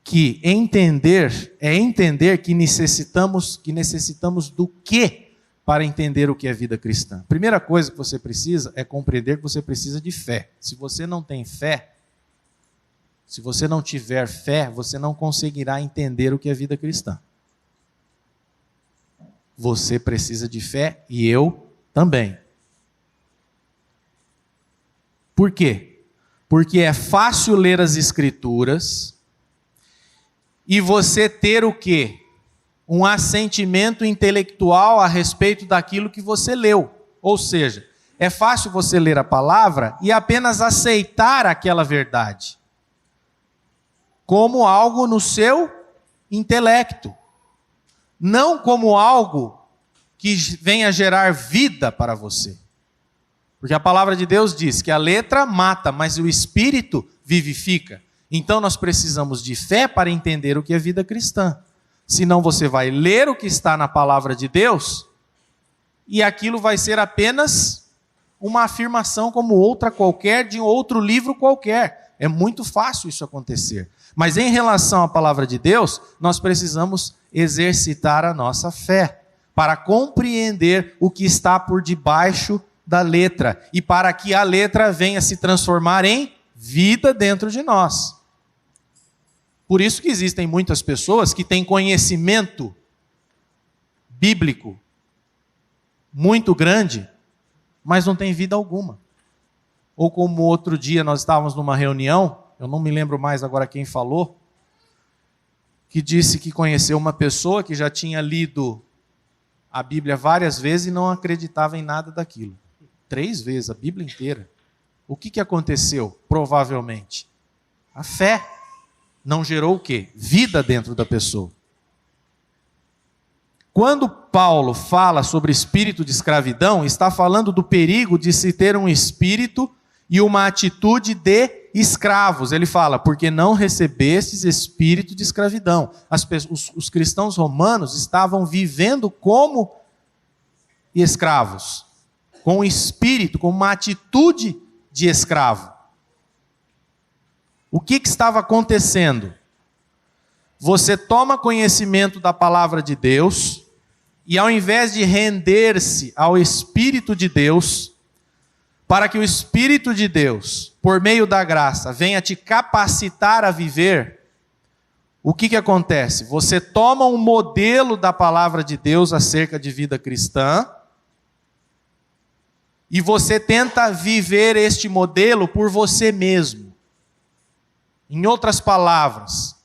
que entender que necessitamos do quê para entender o que é vida cristã. A primeira coisa que você precisa é compreender que você precisa de fé. Se você não tem fé, se você não tiver fé, você não conseguirá entender o que é vida cristã. Você precisa de fé e eu também. Por quê? Porque é fácil ler as Escrituras e você ter o quê? Um assentimento intelectual a respeito daquilo que você leu. Ou seja, é fácil você ler a palavra e apenas aceitar aquela verdade como algo no seu intelecto, não como algo que venha gerar vida para você. Porque a palavra de Deus diz que a letra mata, mas o espírito vivifica. Então nós precisamos de fé para entender o que é vida cristã. Senão você vai ler o que está na palavra de Deus e aquilo vai ser apenas uma afirmação como outra qualquer, de outro livro qualquer. É muito fácil isso acontecer. Mas em relação à palavra de Deus, nós precisamos exercitar a nossa fé para compreender o que está por debaixo da letra e para que a letra venha se transformar em vida dentro de nós. Por isso que existem muitas pessoas que têm conhecimento bíblico muito grande, mas não têm vida alguma. Ou como outro dia nós estávamos numa reunião, eu não me lembro mais agora quem falou, que disse que conheceu uma pessoa que já tinha lido a Bíblia várias vezes e não acreditava em nada daquilo. 3 vezes, a Bíblia inteira. O que aconteceu? Provavelmente. A fé não gerou o quê? Vida dentro da pessoa. Quando Paulo fala sobre espírito de escravidão, está falando do perigo de se ter um espírito e uma atitude de escravos. Ele fala, porque não recebestes espírito de escravidão. Os cristãos romanos estavam vivendo como escravos, com um espírito, com uma atitude de escravo. O que estava acontecendo? Você toma conhecimento da palavra de Deus e ao invés de render-se ao Espírito de Deus, para que o Espírito de Deus, por meio da graça, venha te capacitar a viver, o que acontece? Você toma um modelo da palavra de Deus acerca de vida cristã e você tenta viver este modelo por você mesmo. Em outras palavras,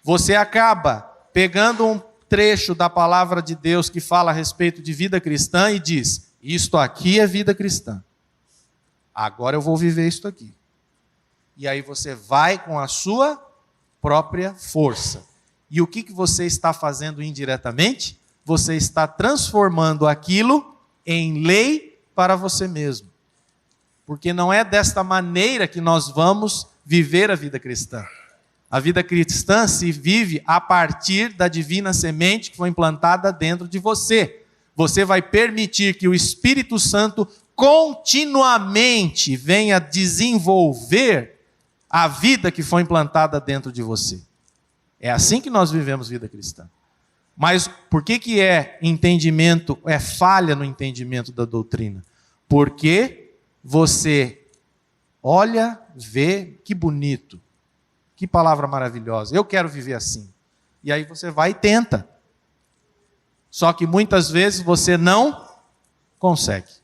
você acaba pegando um trecho da palavra de Deus que fala a respeito de vida cristã e diz, isto aqui é vida cristã. Agora eu vou viver isto aqui. E aí você vai com a sua própria força. E o que você está fazendo indiretamente? Você está transformando aquilo em lei para você mesmo. Porque não é desta maneira que nós vamos viver a vida cristã. A vida cristã se vive a partir da divina semente que foi implantada dentro de você. Você vai permitir que o Espírito Santo continuamente venha desenvolver a vida que foi implantada dentro de você. É assim que nós vivemos vida cristã. Mas por que é entendimento, é falha no entendimento da doutrina? Porque você olha, vê, que bonito, que palavra maravilhosa, eu quero viver assim. E aí você vai e tenta. Só que muitas vezes você não consegue.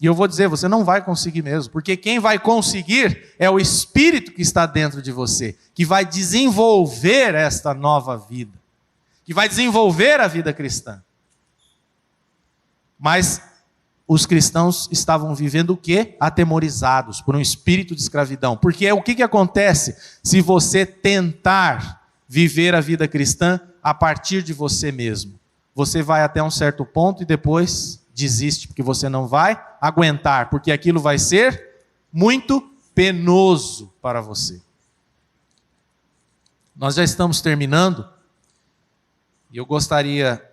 E eu vou dizer, você não vai conseguir mesmo, porque quem vai conseguir é o Espírito que está dentro de você, que vai desenvolver esta nova vida, que vai desenvolver a vida cristã. Mas os cristãos estavam vivendo o quê? Atemorizados por um espírito de escravidão. Porque o que acontece se você tentar viver a vida cristã a partir de você mesmo? Você vai até um certo ponto e depois desiste, porque você não vai aguentar, porque aquilo vai ser muito penoso para você. Nós já estamos terminando, e eu gostaria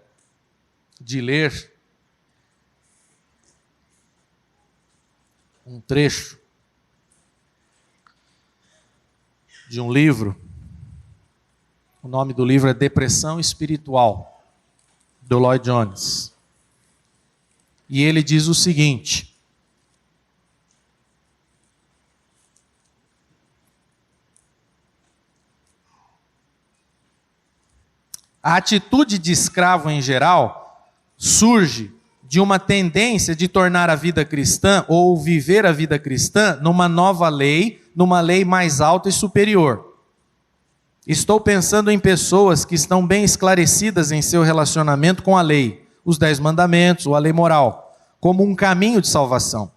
de ler um trecho de um livro. O nome do livro é Depressão Espiritual, do Lloyd Jones. E ele diz o seguinte: a atitude de escravo em geral surge de uma tendência de tornar a vida cristã ou viver a vida cristã numa nova lei, numa lei mais alta e superior. Estou pensando em pessoas que estão bem esclarecidas em seu relacionamento com a lei, os 10 mandamentos ou a lei moral, como um caminho de salvação.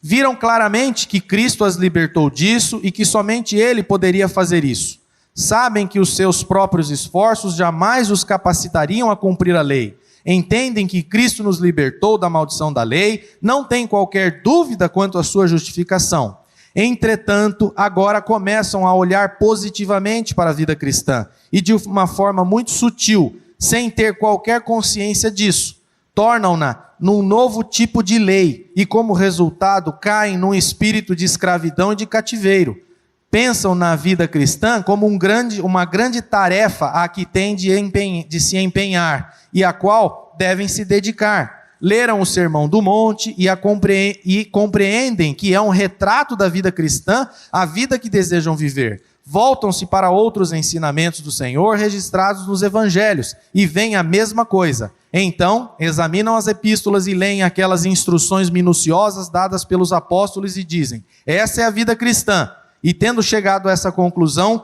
Viram claramente que Cristo as libertou disso e que somente Ele poderia fazer isso. Sabem que os seus próprios esforços jamais os capacitariam a cumprir a lei. Entendem que Cristo nos libertou da maldição da lei, não têm qualquer dúvida quanto à sua justificação. Entretanto, agora começam a olhar positivamente para a vida cristã, e de uma forma muito sutil, sem ter qualquer consciência disso. Tornam-na num novo tipo de lei, e como resultado caem num espírito de escravidão e de cativeiro. Pensam na vida cristã como uma grande tarefa a que têm de se empenhar e a qual devem se dedicar. Leram o Sermão do Monte e compreendem que é um retrato da vida cristã, a vida que desejam viver. Voltam-se para outros ensinamentos do Senhor registrados nos Evangelhos e veem a mesma coisa. Então, examinam as epístolas e leem aquelas instruções minuciosas dadas pelos apóstolos e dizem: essa é a vida cristã. E tendo chegado a essa conclusão,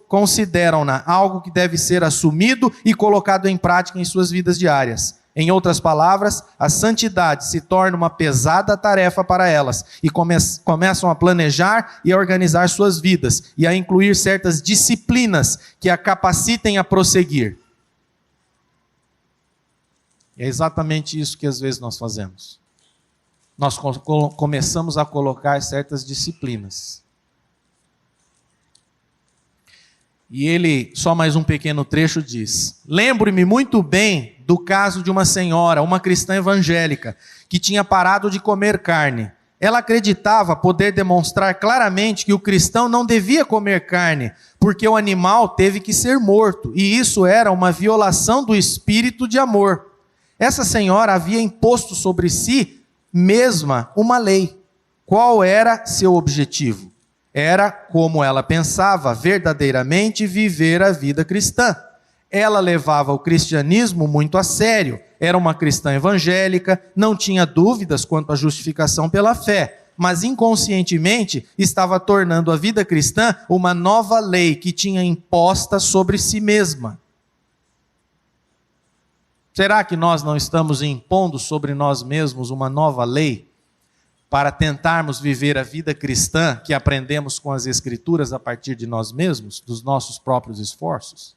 consideram-na algo que deve ser assumido e colocado em prática em suas vidas diárias. Em outras palavras, a santidade se torna uma pesada tarefa para elas e começam a planejar e a organizar suas vidas e a incluir certas disciplinas que a capacitem a prosseguir. É exatamente isso que às vezes nós fazemos. Nós começamos a colocar certas disciplinas. E ele, só mais um pequeno trecho, diz: lembro-me muito bem do caso de uma senhora, uma cristã evangélica, que tinha parado de comer carne. Ela acreditava poder demonstrar claramente que o cristão não devia comer carne, porque o animal teve que ser morto, e isso era uma violação do espírito de amor. Essa senhora havia imposto sobre si mesma uma lei. Qual era seu objetivo? Era, como ela pensava, verdadeiramente viver a vida cristã. Ela levava o cristianismo muito a sério, era uma cristã evangélica, não tinha dúvidas quanto à justificação pela fé, mas inconscientemente estava tornando a vida cristã uma nova lei que tinha imposta sobre si mesma. Será que nós não estamos impondo sobre nós mesmos uma nova lei para tentarmos viver a vida cristã que aprendemos com as Escrituras a partir de nós mesmos, dos nossos próprios esforços?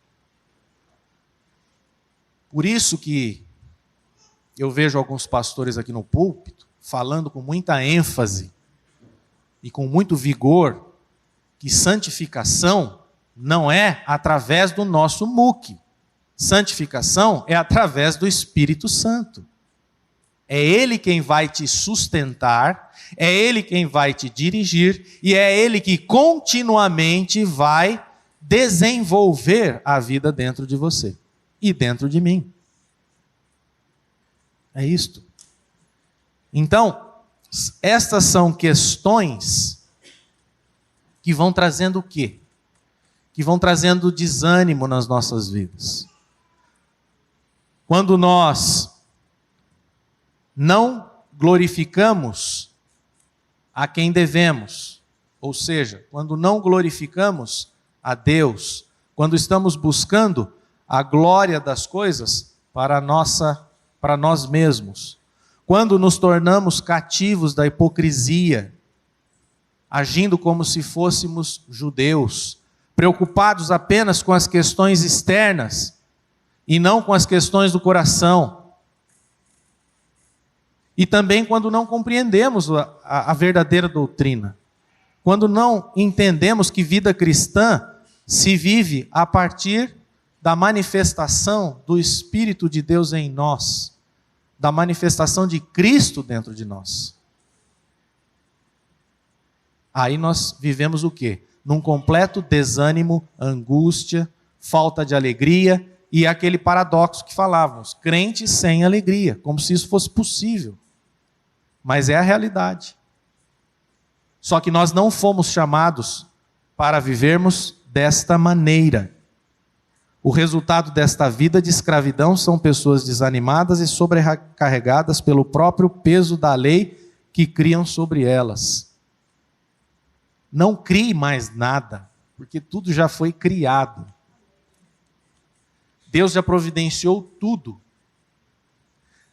Por isso que eu vejo alguns pastores aqui no púlpito falando com muita ênfase e com muito vigor que santificação não é através do nosso muque. Santificação é através do Espírito Santo. É Ele quem vai te sustentar, é Ele quem vai te dirigir e é Ele que continuamente vai desenvolver a vida dentro de você e dentro de mim. É isto. Então, estas são questões que vão trazendo o quê? Que vão trazendo desânimo nas nossas vidas. Quando nós não glorificamos a quem devemos, ou seja, quando não glorificamos a Deus, quando estamos buscando a glória das coisas para nós mesmos. Quando nos tornamos cativos da hipocrisia, agindo como se fôssemos judeus, preocupados apenas com as questões externas e não com as questões do coração. E também quando não compreendemos a verdadeira doutrina. Quando não entendemos que vida cristã se vive a partir da manifestação do Espírito de Deus em nós, da manifestação de Cristo dentro de nós. Aí nós vivemos o quê? Num completo desânimo, angústia, falta de alegria e aquele paradoxo que falávamos, crente sem alegria, como se isso fosse possível. Mas é a realidade. Só que nós não fomos chamados para vivermos desta maneira. O resultado desta vida de escravidão são pessoas desanimadas e sobrecarregadas pelo próprio peso da lei que criam sobre elas. Não crie mais nada, porque tudo já foi criado. Deus já providenciou tudo.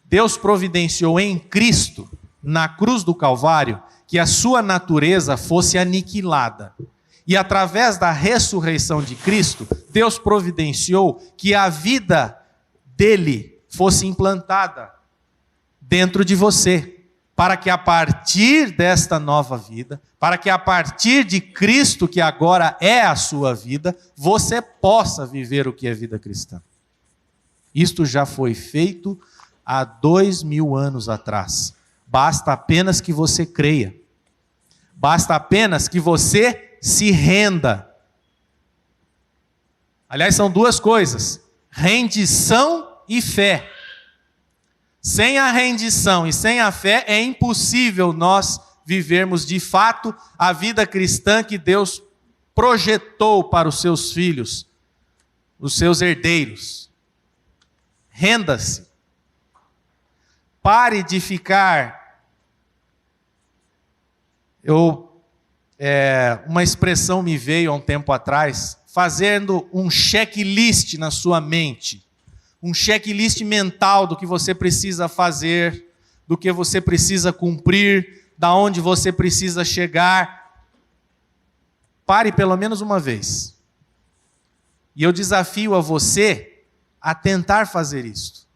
Deus providenciou em Cristo, na cruz do Calvário, que a sua natureza fosse aniquilada. E através da ressurreição de Cristo, Deus providenciou que a vida dele fosse implantada dentro de você, para que a partir desta nova vida, para que a partir de Cristo, que agora é a sua vida, você possa viver o que é vida cristã. Isto já foi feito há 2000 anos atrás. Basta apenas que você creia. Basta apenas que você se renda. Aliás, são duas coisas: rendição e fé. Sem a rendição e sem a fé é impossível nós vivermos de fato a vida cristã que Deus projetou para os seus filhos, os seus herdeiros. Renda-se. Pare de ficar... uma expressão me veio há um tempo atrás, fazendo um checklist na sua mente, um checklist mental do que você precisa fazer, do que você precisa cumprir, da onde você precisa chegar. Pare pelo menos uma vez. E eu desafio a você a tentar fazer isso.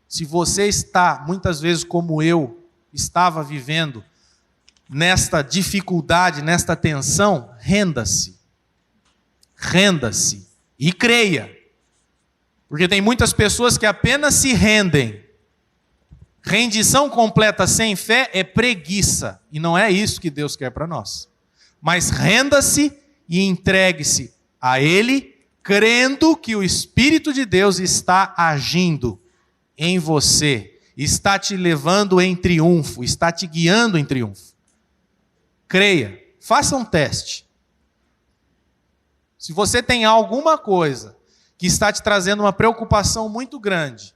Se você está, muitas vezes como eu estava vivendo, nesta dificuldade, nesta tensão, renda-se. Renda-se e creia. Porque tem muitas pessoas que apenas se rendem. Rendição completa sem fé é preguiça. E não é isso que Deus quer para nós. Mas renda-se e entregue-se a Ele, crendo que o Espírito de Deus está agindo em você, está te levando em triunfo, está te guiando em triunfo. Creia, faça um teste. Se você tem alguma coisa que está te trazendo uma preocupação muito grande,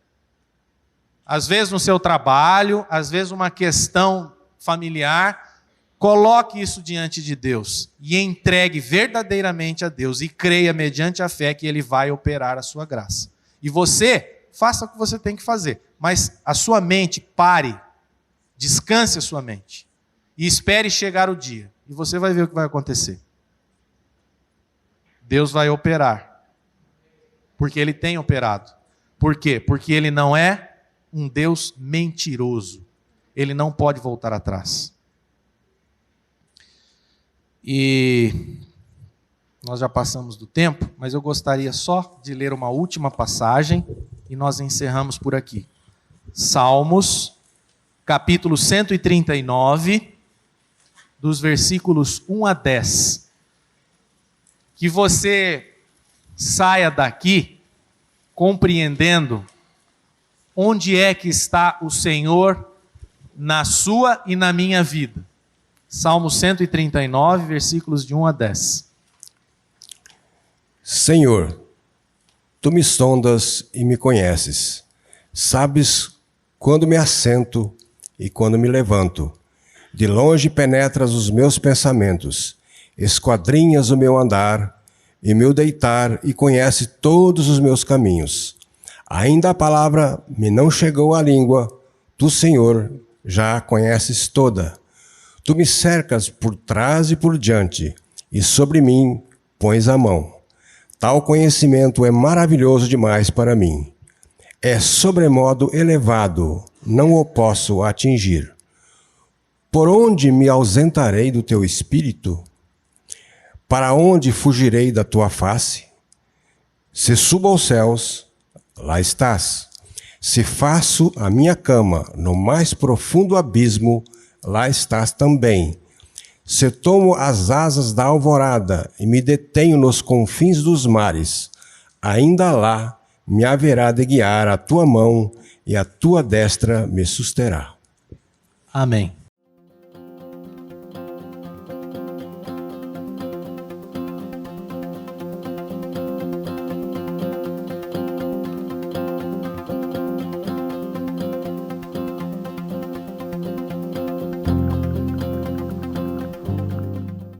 às vezes no seu trabalho, às vezes uma questão familiar, coloque isso diante de Deus e entregue verdadeiramente a Deus e creia mediante a fé que Ele vai operar a sua graça. E você, faça o que você tem que fazer, mas a sua mente, pare, descanse a sua mente. E espere chegar o dia. E você vai ver o que vai acontecer. Deus vai operar. Porque Ele tem operado. Por quê? Porque Ele não é um Deus mentiroso. Ele não pode voltar atrás. E nós já passamos do tempo, mas eu gostaria só de ler uma última passagem e nós encerramos por aqui. Salmos, capítulo 139, dos versículos 1 a 10. Que você saia daqui compreendendo onde é que está o Senhor na sua e na minha vida. Salmo 139, versículos de 1 a 10. Senhor, Tu me sondas e me conheces. Sabes quando me assento e quando me levanto. De longe penetras os meus pensamentos, esquadrinhas o meu andar, e meu deitar, e conhece todos os meus caminhos. Ainda a palavra me não chegou à língua, tu, Senhor, já a conheces toda. Tu me cercas por trás e por diante, e sobre mim pões a mão. Tal conhecimento é maravilhoso demais para mim. É sobremodo elevado, não o posso atingir. Por onde me ausentarei do teu espírito? Para onde fugirei da tua face? Se subo aos céus, lá estás. Se faço a minha cama no mais profundo abismo, lá estás também. Se tomo as asas da alvorada e me detenho nos confins dos mares, ainda lá me haverá de guiar a tua mão e a tua destra me susterá. Amém.